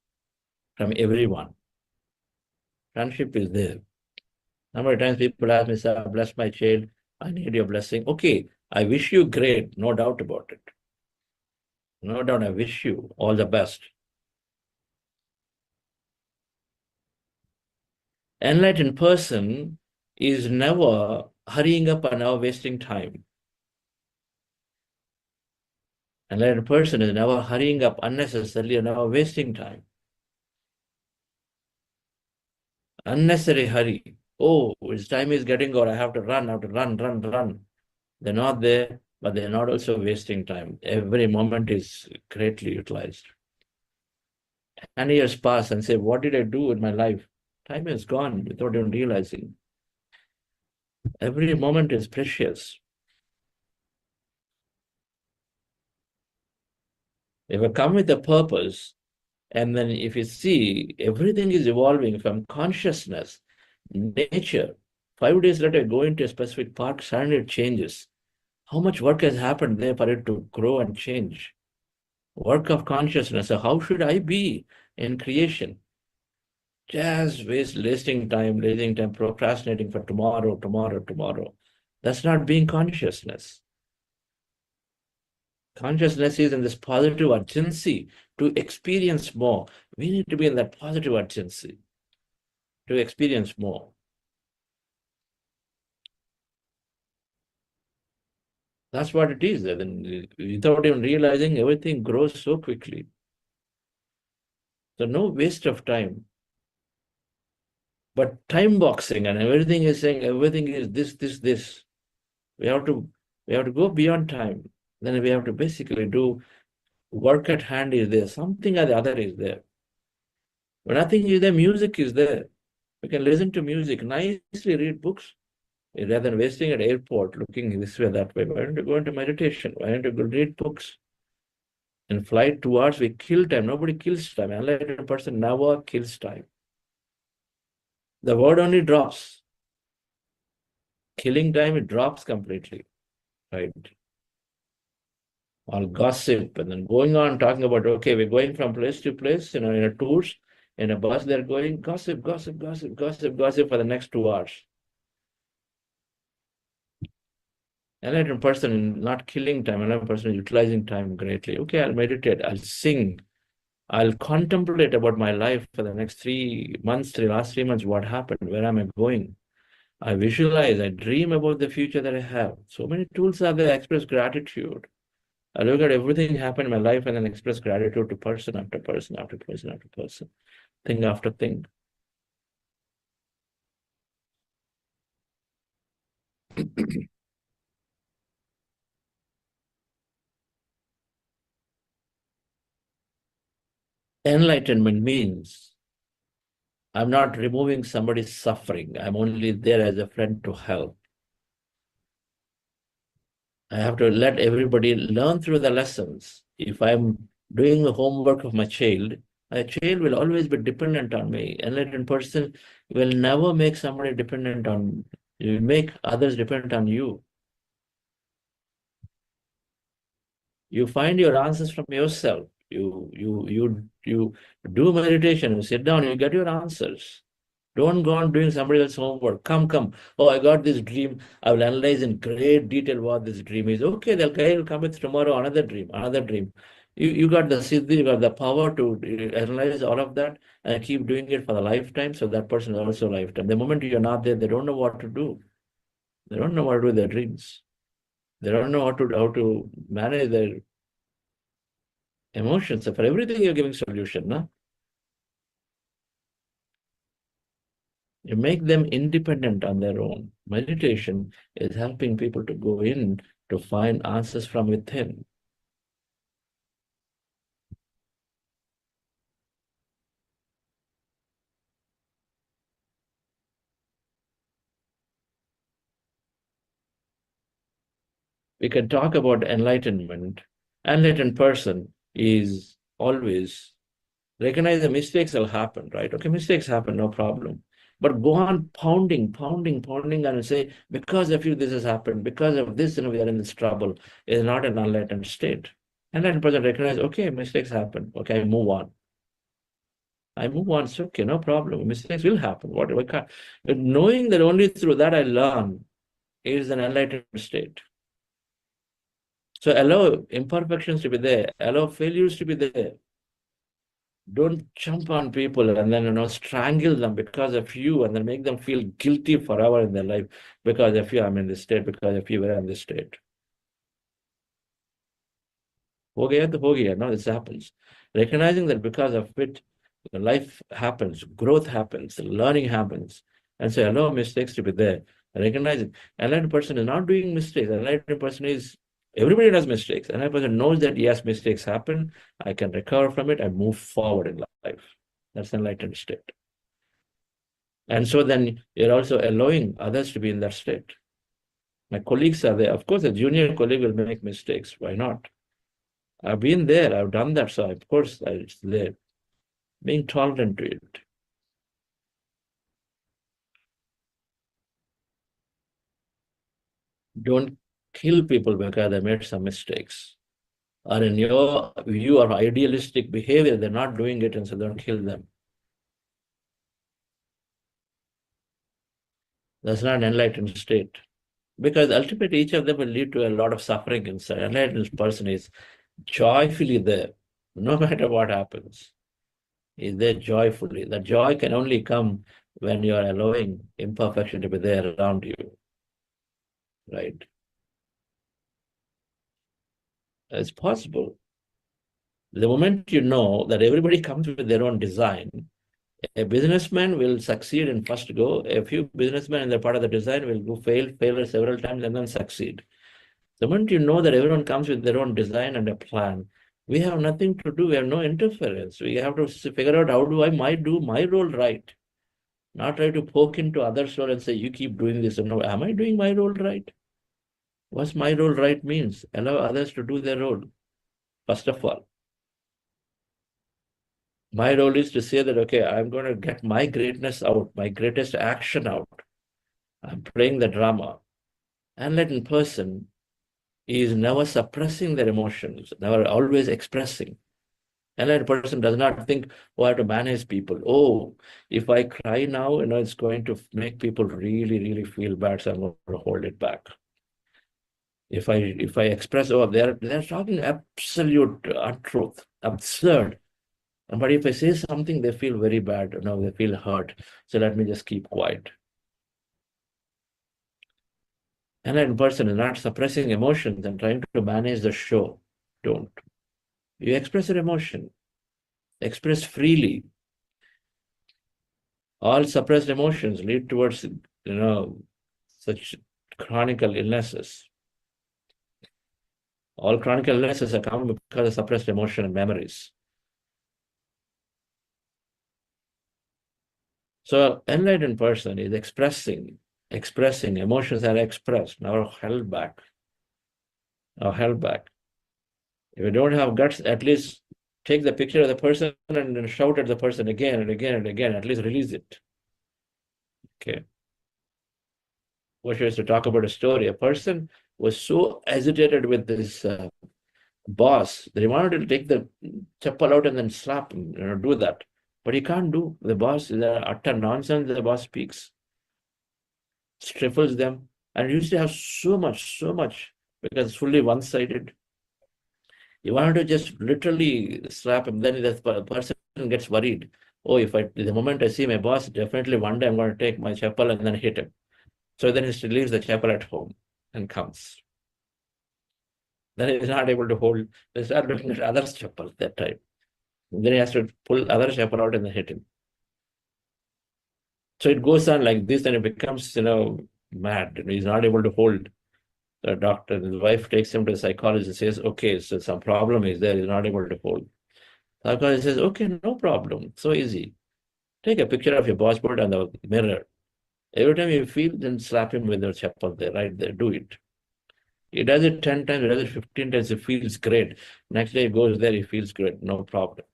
from everyone. Friendship is there. Number of times people ask me, sir, bless my child, I need your blessing. Okay, I wish you great, no doubt about it. No doubt, I wish you all the best. Enlightened person is never hurrying up and never wasting time. Enlightened person is never hurrying up unnecessarily and never wasting time. Unnecessary hurry. Oh, his time is getting over, I have to run. They're not there, but they're not also wasting time. Every moment is greatly utilized. And years pass and say, what did I do with my life? Time is gone without even realizing. Every moment is precious. If I come with a purpose, and then if you see everything is evolving from consciousness, nature, 5 days later, go into a specific park, suddenly it changes. How much work has happened there for it to grow and change? Work of consciousness. So how should I be in creation? Just wasting time, procrastinating for tomorrow. That's not being consciousness. Consciousness is in this positive urgency to experience more. We need to be in that positive urgency to experience more. That's what it is. Then, without even realizing, everything grows so quickly. So no waste of time. But time boxing and everything is saying everything is this. We have to go beyond time. Then we have to basically do work at hand is there. Something or the other is there. When nothing is there, music is there. We can listen to music, nicely read books. Rather than wasting at airport, looking this way, that way. Why don't you go into meditation? Why don't you go read books? In flight 2 hours, we kill time. Nobody kills time. An enlightened person never kills time. The word only drops. Killing time, it drops completely. Right? All gossip and then going on talking about, okay, we're going from place to place, in a tours, in a bus, they're going gossip for the next 2 hours. Enlightened person not killing time, enlightened person utilizing time greatly. Okay, I'll meditate, I'll sing, I'll contemplate about my life for the next 3 months, last 3 months, what happened, where am I going? I visualize, I dream about the future that I have. So many tools are there, express gratitude. I look at everything happen in my life and then express gratitude to person after person after person after person, thing after thing. Enlightenment means I'm not removing somebody's suffering. I'm only there as a friend to help. I have to let everybody learn through the lessons. If I'm doing the homework of my child will always be dependent on me. Enlightened person will never make somebody dependent on you. You make others dependent on you. You find your answers from yourself. You do meditation, you sit down, you get your answers. Don't go on doing somebody else's homework. Come. Oh, I got this dream. I will analyze in great detail what this dream is. Okay, the guy will come with tomorrow another dream. You got the siddhi, you got the power to analyze all of that and keep doing it for the lifetime. So that person is also lifetime. The moment you're not there, they don't know what to do. They don't know what to do with their dreams. They don't know how to manage their emotions. So for everything, you're giving solution, no? You make them independent on their own. Meditation is helping people to go in to find answers from within. We can talk about enlightenment. Enlightened person is always recognize the mistakes will happen, right? Okay, mistakes happen, no problem. But go on pounding and say, because of you, this has happened. Because of this, we are in this trouble. Is not an enlightened state. Enlightened person recognize, okay, mistakes happen. Okay, I move on. It's okay, no problem. Mistakes will happen. Whatever. But knowing that only through that I learn is an enlightened state. So allow imperfections to be there, allow failures to be there. Don't jump on people and then strangle them because of you and then make them feel guilty forever in their life. Because of you, I'm in this state. Because of you, we're in this state. No, this happens. Recognizing that because of it, life happens, growth happens, learning happens. And so allow mistakes to be there. Recognize it. Enlightened person is not doing mistakes. Enlightened person is, everybody does mistakes. Enlightened person knows that yes, mistakes happen. I can recover from it and move forward in life. That's an enlightened state. And so then you're also allowing others to be in that state. My colleagues are there. Of course, a junior colleague will make mistakes. Why not? I've been there. I've done that. So of course, it's there. Being tolerant to it. Don't kill people because they made some mistakes. Or in your view or idealistic behavior, they're not doing it, and so don't kill them. That's not an enlightened state. Because ultimately, each of them will lead to a lot of suffering inside. An enlightened person is joyfully there, no matter what happens. Is there joyfully. The joy can only come when you are allowing imperfection to be there around you. Right? It's possible. The moment you know that everybody comes with their own design, a businessman will succeed in first go. A few businessmen in their part of the design will go fail several times and then succeed. The moment you know that everyone comes with their own design and a plan, we have nothing to do. We have no interference. We have to figure out how do I do my role right. Not try to poke into others' role and say, you keep doing this. No, am I doing my role right? What's my role right means? Allow others to do their role, first of all. My role is to say that, okay, I'm going to get my greatness out, my greatest action out. I'm playing the drama. Enlightened person is never suppressing their emotions, never always expressing. Enlightened person does not think, oh, I have to manage people. Oh, if I cry now, it's going to make people really, really feel bad, so I'm going to hold it back. If I express, oh, they're talking absolute untruth, absurd. But if I say something, they feel very bad. No, they feel hurt. So let me just keep quiet. Enlightened person is not suppressing emotions and trying to manage the show. Don't. You express your emotion. Express freely. All suppressed emotions lead towards, such chronic illnesses. All chronic illnesses are coming because of suppressed emotion and memories. So enlightened person is expressing. Emotions are expressed, now held back. If you don't have guts, at least take the picture of the person and then shout at the person again and again and again. At least release it. Okay. Osho used to talk about a story. A person was so agitated with this boss that he wanted to take the chappal out and then slap him, do that. But he can't do. The boss is utter nonsense. The boss speaks, stifles them, and he used to have so much, because it's fully one-sided. You wanted to just literally slap him. Then the person gets worried. Oh, the moment I see my boss, definitely one day I'm going to take my chappal and then hit him. So then he leaves the chappal at home and comes. Then he's not able to hold. They start looking at other chappal that time. Then he has to pull other chappal out and then hit him. So it goes on like this, and it becomes, mad. He's not able to hold. The doctor, his wife takes him to the psychologist and says, okay, so some problem is there. He's not able to hold. The psychologist says, okay, no problem. So easy. Take a picture of your boss, put it on the mirror. Every time you feel, then slap him with your chappal there, right there. Do it. He does it 10 times, he does it 15 times, he feels great. Next day he goes there, he feels great, no problem.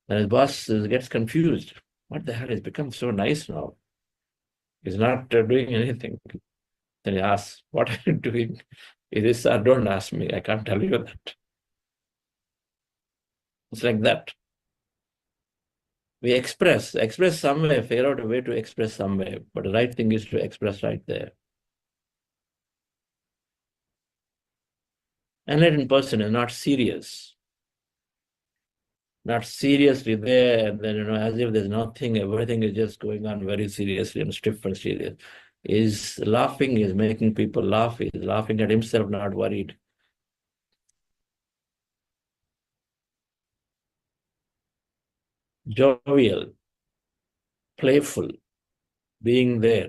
Then his boss gets confused. What the hell? He's become so nice now. He's not doing anything. Then he asks, what are you doing? He says, sir, don't ask me. I can't tell you that. It's like that. We express some way, figure out a way to express some way. But the right thing is to express right there. Enlightened person is not serious. Not seriously there, and then, as if there's nothing, everything is just going on very seriously and stiff and serious. Is laughing, is making people laugh, is laughing at himself, not worried. Jovial, playful, being there.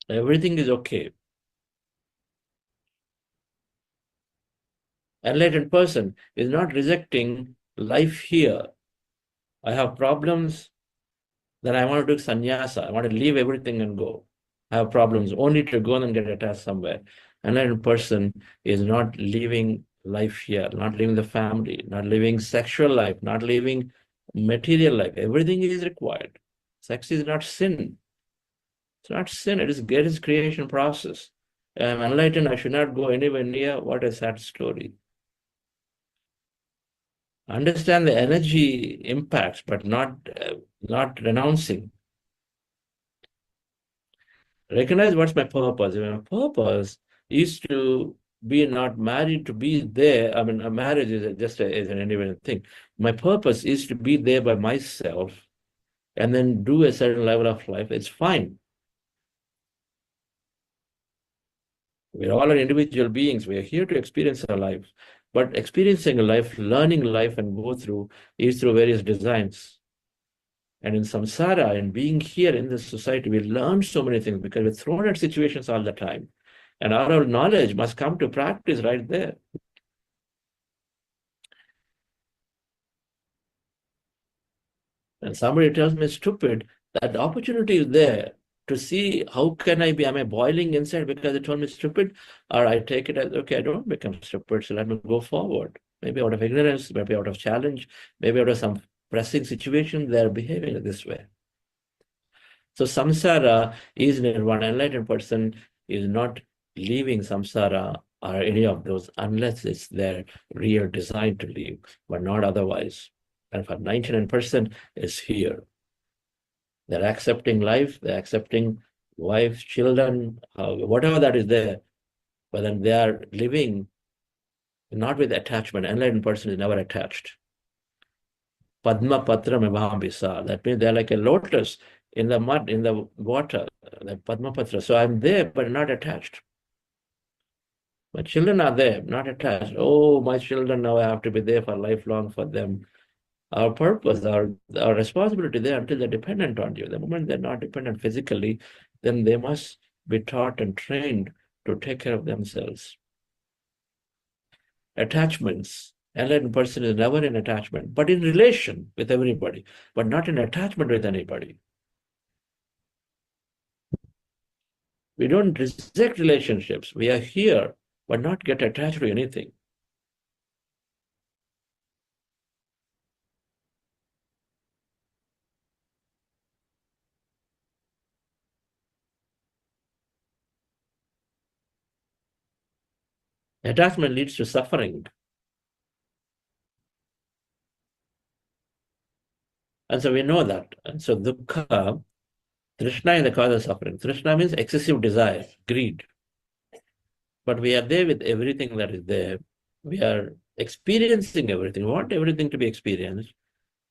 Everything is okay. Enlightened person is not rejecting life here. I have problems, then I want to do sannyasa. I want to leave everything and go. I have problems, only to go and get attached somewhere. Enlightened person is not leaving life here, not leaving the family, not living sexual life, not living material life. Everything is required. Sex is not sin. It's not sin. It is God's creation process. I'm enlightened. I should not go anywhere near. What a sad story. Understand the energy impacts, but not renouncing. Recognize what's my purpose. My purpose is to be not married, to be there. I mean, a marriage is just an individual thing. My purpose is to be there by myself and then do a certain level of life. It's fine. We're all individual beings. We are here to experience our life. But experiencing a life, learning life and go through is through various designs. And in samsara, and being here in this society, we learn so many things because we're thrown at situations all the time. And our knowledge must come to practice right there. And somebody tells me stupid, that opportunity is there to see how can am I boiling inside because they told me stupid, or I take it as, okay, I don't become stupid, so let me go forward. Maybe out of ignorance, maybe out of challenge, maybe out of some pressing situation, they're behaving this way. So samsara is nirvana. Enlightened person is not leaving samsara or any of those unless it's their real design to leave, but not otherwise. And for 99% is here. They're accepting life, they're accepting wife, children, whatever that is there, but then they are living not with attachment. Enlightened person is never attached. Padma Patra Mevambisa. That means they're like a lotus in the mud, in the water, the Padma Patra. So I'm there, but not attached. My children are there, not attached. Oh, my children, now I have to be there for lifelong for them. Our purpose, our responsibility there until they're dependent on you. The moment they're not dependent physically, then they must be taught and trained to take care of themselves. Attachments. Enlightened person is never in attachment, but in relation with everybody, but not in attachment with anybody. We don't reject relationships. We are here, but not get attached to anything. Attachment leads to suffering. And so we know that. And so dukkha, Trishna is the cause of suffering. Trishna means excessive desire, greed. But we are there with everything that is there. We are experiencing everything. We want everything to be experienced.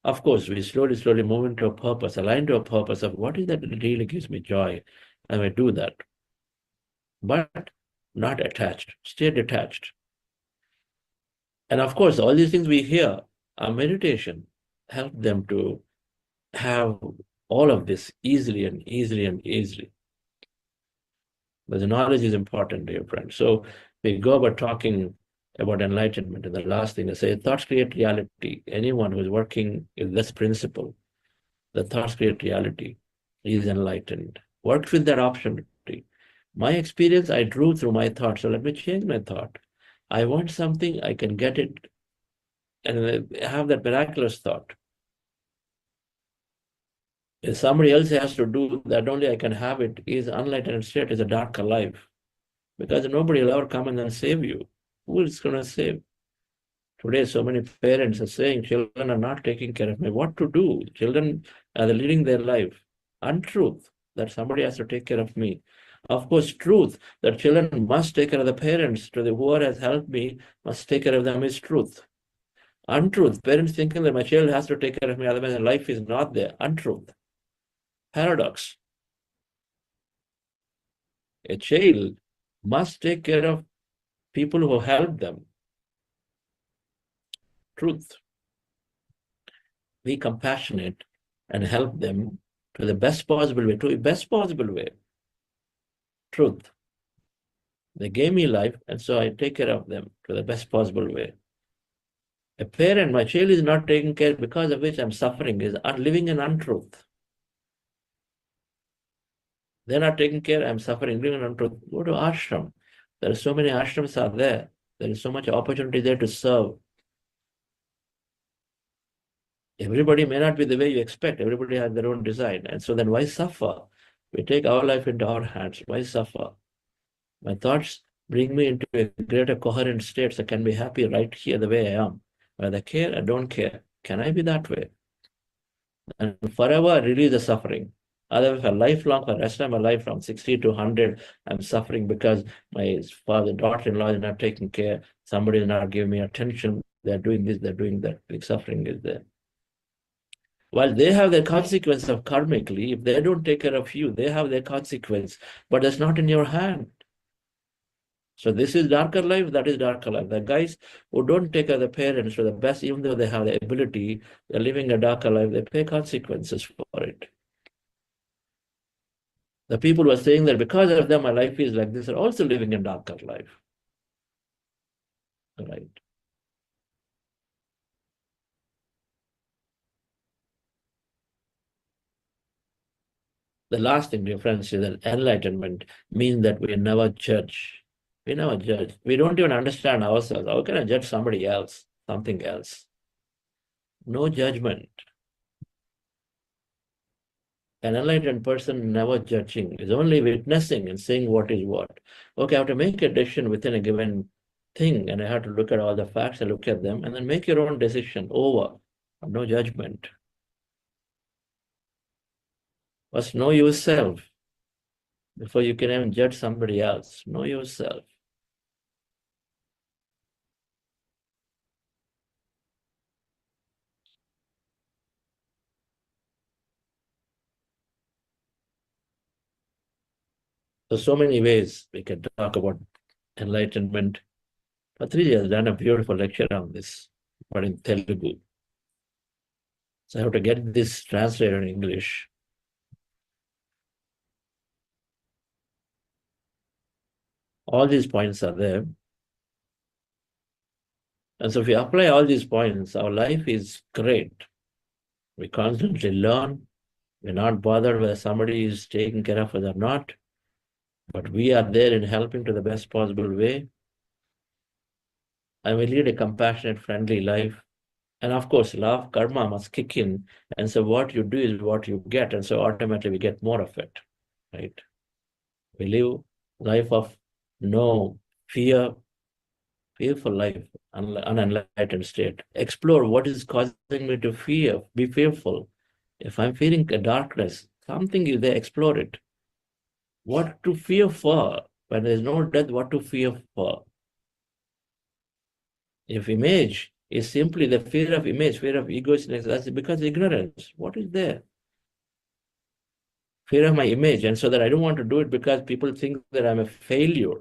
Of course, we slowly move into a purpose, align to a purpose of what is that really gives me joy. And we do that. But not attached, stay detached. And of course, all these things we hear, our meditation, help them to have all of this easily. But the knowledge is important, dear friends. So we go about talking about enlightenment, and the last thing I say, thoughts create reality. Anyone who is working with this principle, the thoughts create reality, is enlightened. Works with that opportunity. My experience, I drew through my thoughts, so let me change my thought. I want something, I can get it, and have that miraculous thought. If somebody else has to do that, only I can have it, is unlightened state, is a darker life. Because nobody will ever come and then save you. Who is going to save? Today, so many parents are saying, children are not taking care of me. What to do? Children are leading their life. Untruth, that somebody has to take care of me. Of course, truth, that children must take care of the parents. Whoever has helped me must take care of them, is truth. Untruth, parents thinking that my child has to take care of me, otherwise life is not there. Untruth. Paradox. A child must take care of people who help them. Truth. Be compassionate and help them to the best possible way. Truth. They gave me life, and so I take care of them to the best possible way. A parent, my child is not taken care, because of which I'm suffering, is living in untruth. They're not taking care, I'm suffering, living in untruth. Go to ashram. There are so many ashrams are there. There is so much opportunity there to serve. Everybody may not be the way you expect. Everybody has their own design. And so then why suffer? We take our life into our hands. Why suffer? My thoughts bring me into a greater coherent state, so I can be happy right here the way I am. Whether I care, I don't care. Can I be that way? And forever release the suffering. Otherwise, for lifelong, for the rest of my life, from 60 to 100, I'm suffering because my father, daughter-in-law is not taking care. Somebody is not giving me attention. They're doing this, they're doing that. The suffering is there. While they have their consequence of karmically, if they don't take care of you, they have their consequence, but that's not in your hand. So this is darker life, that is darker life. The guys who don't take care of the parents to the best, even though they have the ability, they're living a darker life, they pay consequences for it. The people who are saying that because of them, my life is like this, are also living a darker life. Right. The last thing, dear friends, is that enlightenment means that we never judge. We never judge. We don't even understand ourselves. How can I judge somebody else, something else? No judgment. An enlightened person never judging, is only witnessing and saying what is what. Okay, I have to make a decision within a given thing, and I have to look at all the facts and look at them, and then make your own decision. Over. No judgment. First, know yourself before you can even judge somebody else. Know yourself. so many ways we can talk about enlightenment. Patriji has done a beautiful lecture on this, but in Telugu. So I have to get this translated in English. All these points are there. And so if we apply all these points, our life is great. We constantly learn. We're not bothered whether somebody is taking care of us or not, but we are there in helping to the best possible way. And we lead a compassionate, friendly life. And of course, law of karma must kick in. And so what you do is what you get. And so ultimately we get more of it, right? We live life of no fear, fearful life, unenlightened state. Explore what is causing me to fear, be fearful. If I'm feeling a darkness, something is there, explore it. What to fear for? When there's no death, what to fear for? If image is simply the fear of image, fear of egoism, that's because ignorance. What is there? Fear of my image, and so that I don't want to do it because people think that I'm a failure.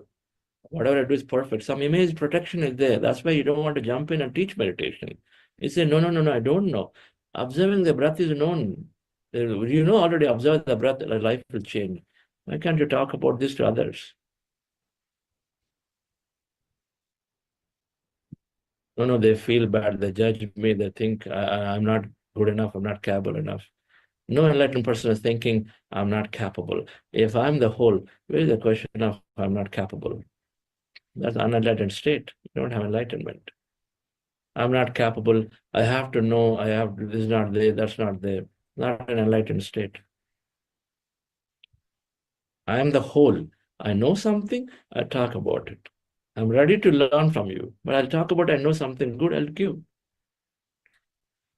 Whatever I do is perfect. Some image protection is there. That's why you don't want to jump in and teach meditation. You say, no, I don't know. Observing the breath is known. You know already, observe the breath, life will change. Why can't you talk about this to others? No, they feel bad. They judge me. They think I'm not good enough. I'm not capable enough. No enlightened person is thinking, I'm not capable. If I'm the whole, where is the question of I'm not capable? That's unenlightened state. You don't have enlightenment. I'm not capable. I have to know. This is not there. That's not there. Not an enlightened state. I am the whole. I know something. I talk about it. I'm ready to learn from you, but I'll talk about I know something good. I'll give.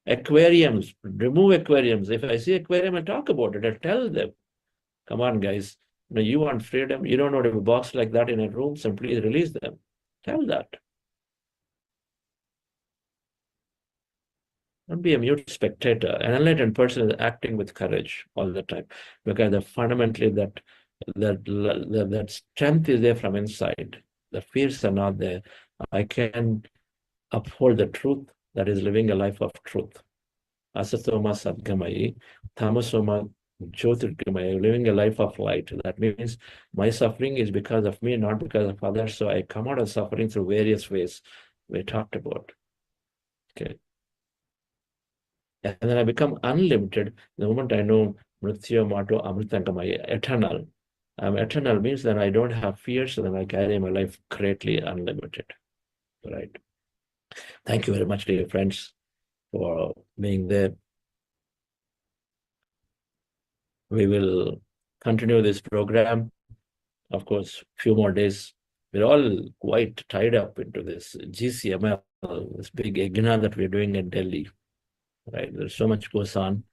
Aquariums, remove aquariums. If I see aquarium, I talk about it. I tell them, come on, guys. You want freedom. You don't know to have a box like that in a room, so please release them. Tell that. Don't be a mute spectator. An enlightened person is acting with courage all the time because fundamentally that strength is there from inside. The fears are not there. I can uphold the truth, that is living a life of truth. Asatoma Sadgamayi, Tamasoma Jyotirgamaya, living a life of light. That means my suffering is because of me, not because of others. So I come out of suffering through various ways we talked about. Okay. And then I become unlimited the moment I know Mritya Mato Amritangamaya, eternal. I'm eternal means that I don't have fear, so then I carry my life greatly unlimited. Right. Thank you very much, dear friends, for being there. We will continue this program. Of course, a few more days. We're all quite tied up into this GCML, this big yajna that we're doing in Delhi. Right? There's so much goes on.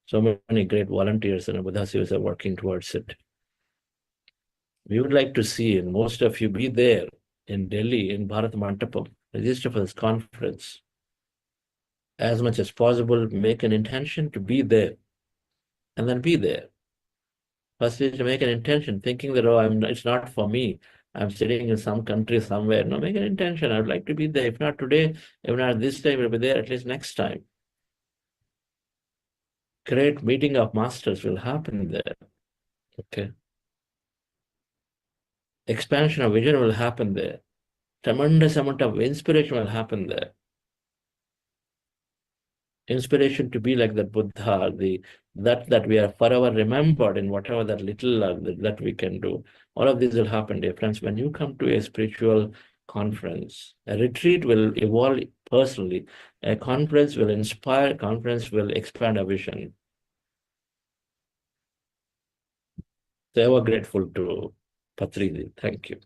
So many great volunteers and Buddhasiwas are working towards it. We would like to see, and most of you be there in Delhi, in Bharat Mantapam, register for this conference. As much as possible, make an intention to be there, and then be there. First is to make an intention, thinking that, it's not for me. I'm sitting in some country somewhere. No, make an intention. I'd like to be there. If not today, if not this time, we'll be there at least next time. Great meeting of masters will happen there. Okay. Expansion of vision will happen there. Tremendous amount of inspiration will happen there. Inspiration to be like that Buddha, that we are forever remembered in whatever that little that we can do. All of this will happen, dear friends. When you come to a spiritual conference, a retreat will evolve personally. A conference will inspire, conference will expand our vision. So we're grateful to Patriji. Thank you.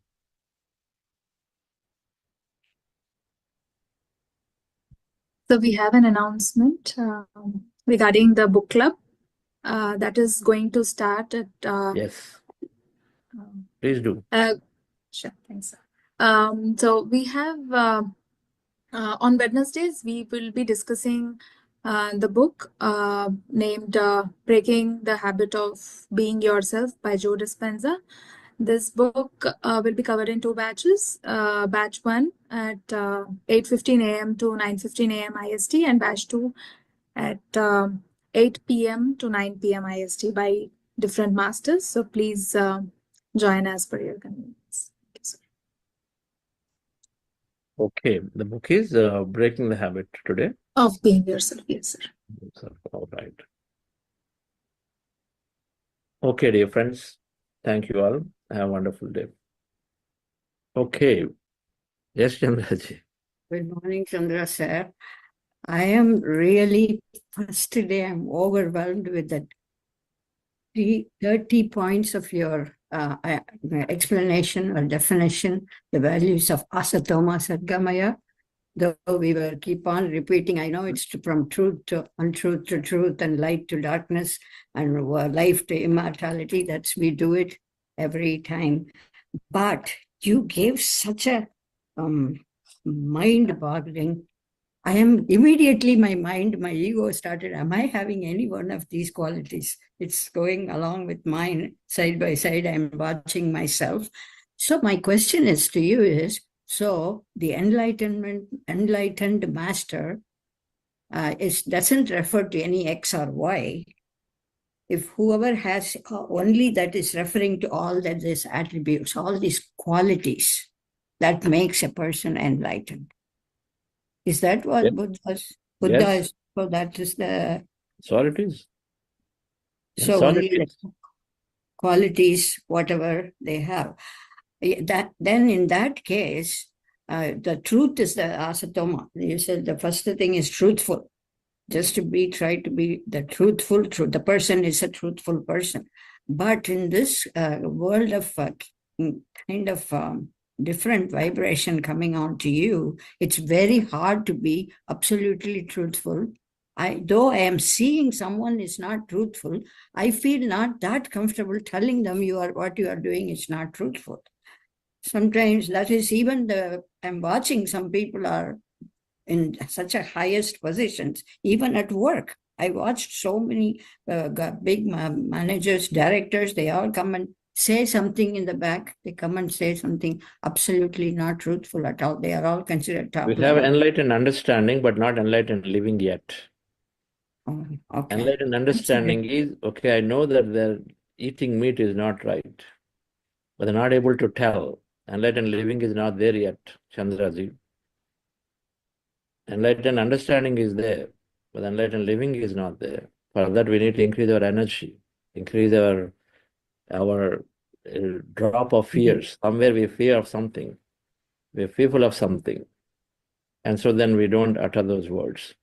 So we have an announcement regarding the book club that is going to start at... yes. Please do. Sure, thanks. So we have on Wednesdays, we will be discussing the book named Breaking the Habit of Being Yourself by Joe Dispenza. This book will be covered in 2 batches. Batch 1 at 8:15 a.m. to 9:15 a.m. IST, and batch 2 at 8 p.m. to 9 p.m. IST by different masters. So please join as per your convenience. Okay, the book is Breaking the Habit Today of Being Yourself. Yes, sir. All right. Okay, dear friends. Thank you all. Have a wonderful day. Okay. Yes, Chandraji. Good morning, Chandra sir. I am really, first day I'm overwhelmed with the 30 points of your explanation or definition, the values of Asatoma Sadgamaya. Though we will keep on repeating, I know it's from truth to untruth to truth and light to darkness and life to immortality. That's we do it every time. But you gave such a mind-boggling. I am immediately my ego started, am I having any one of these qualities? It's going along with mine side by side. I'm watching myself. So my question is to you is, so the enlightened master doesn't refer to any X or Y. If whoever has only that is referring to all that these attributes, all these qualities that makes a person enlightened. Is that what Buddha Yes. is? So that is the. That's all it is. So only the qualities, whatever they have. Then in that case, the truth is the asatoma. You said the first thing is truthful. Just to try to be the truthful. The person is a truthful person. But in this world of kind of different vibration coming on to you, it's very hard to be absolutely truthful. Though I am seeing someone is not truthful, I feel not that comfortable telling them what you are doing is not truthful. Sometimes that is even I'm watching some people are in such a highest positions, even at work. I watched so many big managers, directors, they all come and say something in the back. They come and say something absolutely not truthful at all. They are all considered top We have enlightened understanding, but not enlightened living yet. Oh, okay. Enlightened understanding is, okay, I know that their eating meat is not right, but they're not able to tell. Enlightened living is not there yet, Chandraji. Enlightened understanding is there, but enlightened living is not there. For that, we need to increase our energy, increase our drop of fears. Somewhere we fear of something. We're fearful of something. And so then we don't utter those words.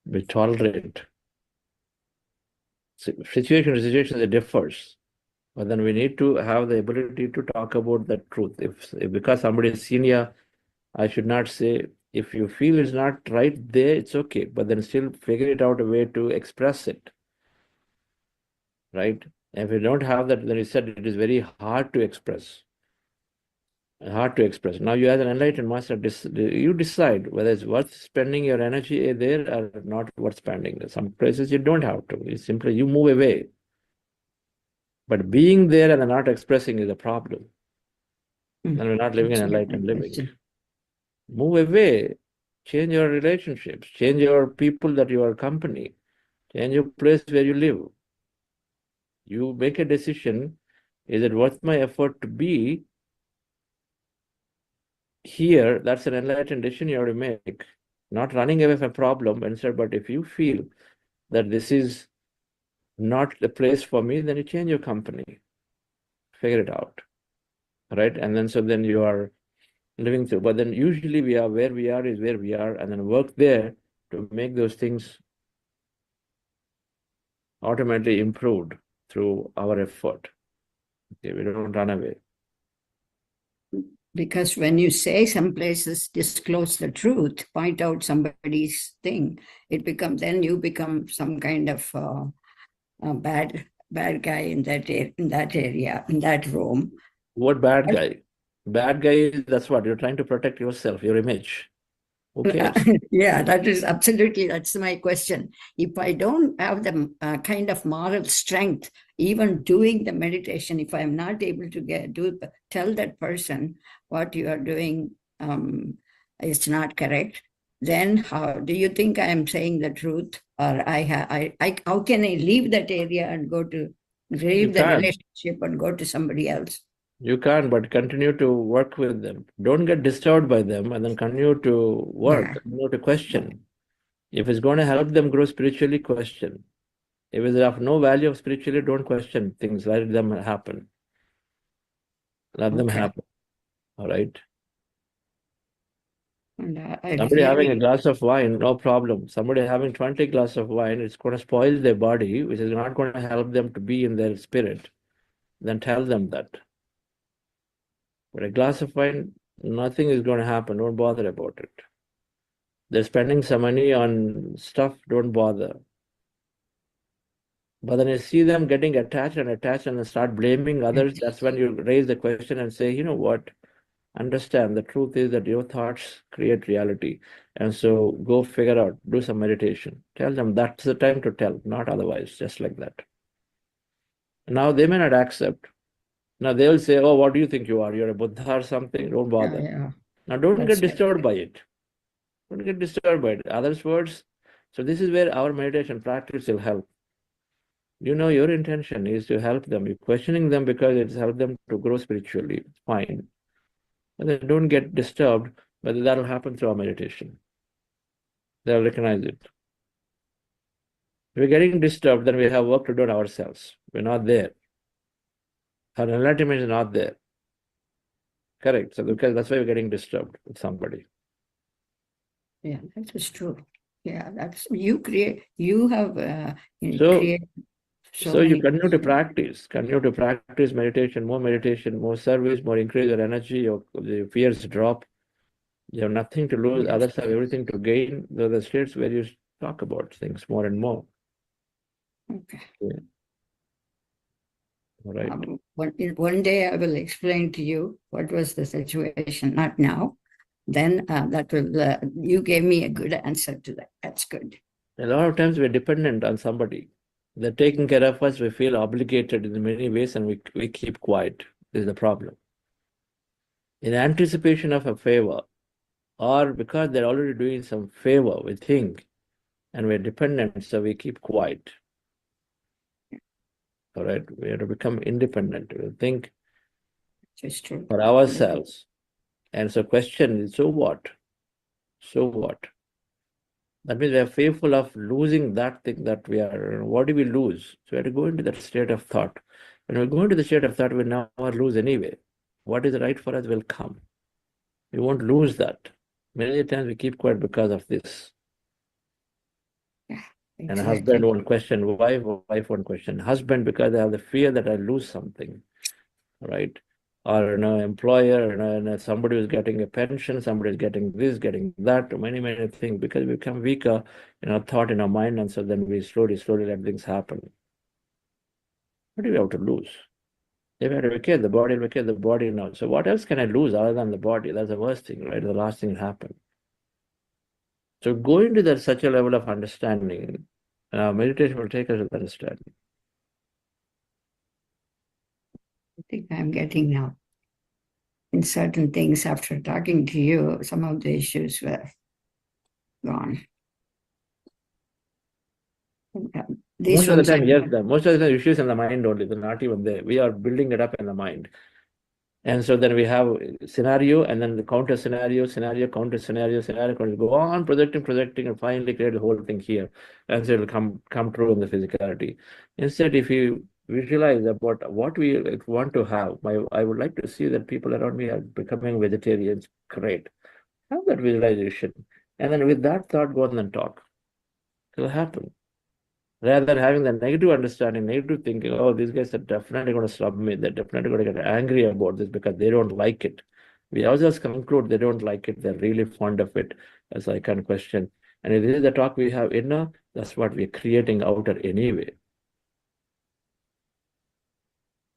We tolerate. Situation to situation, it differs. But then we need to have the ability to talk about the truth. If because somebody is senior, I should not say, if you feel it's not right there, it's okay. But then still figure it out a way to express it. Right? And if you don't have that, then you said it is very hard to express. Hard to express. Now you as an enlightened master, you decide whether it's worth spending your energy there or not worth spending there. Some places you don't have to. It's simply you move away. But being there and not expressing is a problem. Then we're not living an enlightened living. Move away. Change your relationships. Change your people that you are company. Change your place where you live. You make a decision. Is it worth my effort to be here? That's an enlightened decision you have to make. Not running away from a problem. Instead, but if you feel that this is not the place for me, then you change your company. Figure it out. Right? And then so then you are living through. But then usually we are where we are is where we are, and then work there to make those things automatically improved through our effort. Okay, we don't run away. Because when you say some places disclose the truth, point out somebody's thing, it becomes, then you become some kind of a bad guy in that area, in that room. What bad guy? Bad guy is, that's what you're trying to protect yourself, your image. Okay. Yeah, that is absolutely, that's my question. If I don't have the kind of moral strength, even doing the meditation, if I'm not able to tell that person what you are doing is not correct, then how do you think I am saying the truth? Or how can I leave that area and leave the relationship and go to somebody else? You can't, but continue to work with them. Don't get disturbed by them, and then continue to work, continue to question. If it's going to help them grow spiritually, question. If it's of no value of spiritually, don't question things. Let them happen. Let them happen. All right. Somebody having a glass of wine, no problem. Somebody having 20 glasses of wine, it's going to spoil their body, which is not going to help them to be in their spirit. Then tell them that. But a glass of wine, nothing is going to happen. Don't bother about it. They're spending some money on stuff, don't bother. But then you see them getting attached and then start blaming others. That's when you raise the question and say, you know what? Understand the truth is that your thoughts create reality. And so go figure out, do some meditation. Tell them that's the time to tell, not otherwise, just like that. Now they may not accept. Now they'll say, oh, what do you think you are? You're a Buddha or something? Don't bother. Now don't get disturbed by it. Don't get disturbed by it. Others' words. So this is where our meditation practice will help. You know, your intention is to help them. You're questioning them because it's helped them to grow spiritually. It's fine. But then don't get disturbed, but that'll happen through our meditation. They'll recognize it. If we're getting disturbed, then we have work to do on ourselves. We're not there. Our enlightenment is not there. Correct. So because that's why we're getting disturbed with somebody. Yeah, that is true. Yeah, that's you create. You have created. So you continue to practice meditation, more service, more increase your energy, your fears drop. You have nothing to lose, others have everything to gain. Those are the states where you talk about things more and more. Okay. Yeah. All right. One day I will explain to you what was the situation, not now. Then that will, you gave me a good answer to that. That's good. A lot of times we're dependent on somebody. They're taking care of us, we feel obligated in many ways, and we keep quiet. This is the problem. In anticipation of a favor, or because they're already doing some favor, we think, and we're dependent, so we keep quiet. All right, we have to become independent. We think for ourselves. And so question is, so what? So what? That means we are fearful of losing that thing that we are. What do we lose? So we have to go into that state of thought. When we go into the state of thought, we never lose anyway. What is right for us will come. We won't lose that. Many times we keep quiet because of this. Yeah, exactly. And a husband won't question, wife won't question. Husband, because they have the fear that I lose something, right? Or employer, somebody is getting a pension, somebody is getting this, getting that, many things, because we become weaker in our thought, in our mind, and so then we slowly let things happen. What do we have to lose? If we have to vacate the body now. So what else can I lose other than the body? That's the worst thing, right? The last thing that happened. So going to such a level of understanding, meditation will take us to that understanding. I think I'm getting now. In certain things, after talking to you, some of the issues were gone. Most of the time, yes, most of the issues in the mind only, they're not even there. We are building it up in the mind. And so then we have scenario, and then the counter scenario, counter scenario, go on projecting, and finally create the whole thing here. And so it will come true in the physicality. Instead, if you visualize about what we want to have, I would like to see that people around me are becoming vegetarians. Great. Have that visualization. And then with that thought, go on and talk. It will happen. Rather than having the negative understanding, negative thinking, oh, these guys are definitely going to stop me. They're definitely going to get angry about this because they don't like it. We also conclude they don't like it. They're really fond of it, as I can question. And if this is the talk we have inner, that's what we're creating outer anyway.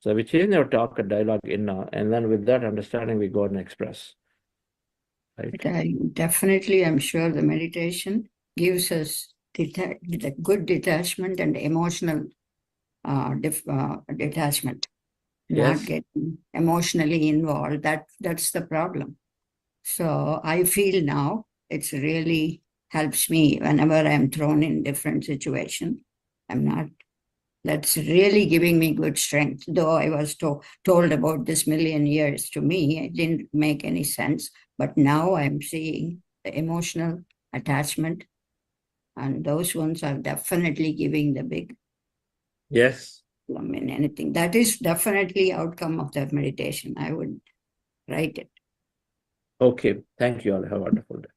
So we change our talk and dialogue inner, and then with that understanding, we go and express. Right? Definitely, I'm sure the meditation gives us the good detachment and emotional detachment, Yes. not getting emotionally involved. That's the problem. So I feel now it's really helps me whenever I'm thrown in different situation. That's really giving me good strength. Though I was told about this million years, to me, it didn't make any sense. But now I'm seeing the emotional attachment, and those ones are definitely giving the big Yes. problem in anything. That is definitely outcome of that meditation. I would write it. Okay. Thank you all. Have a wonderful day.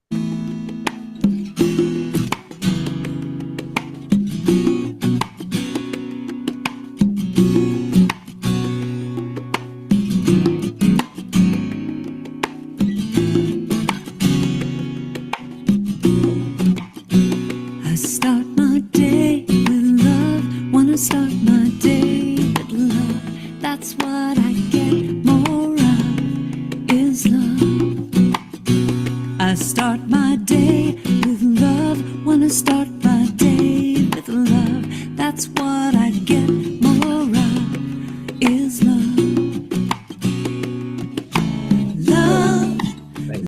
I start my day with love. Wanna start my day with love. That's what I get more of, is love. I start my day with love. Wanna start my day with love. That's what I get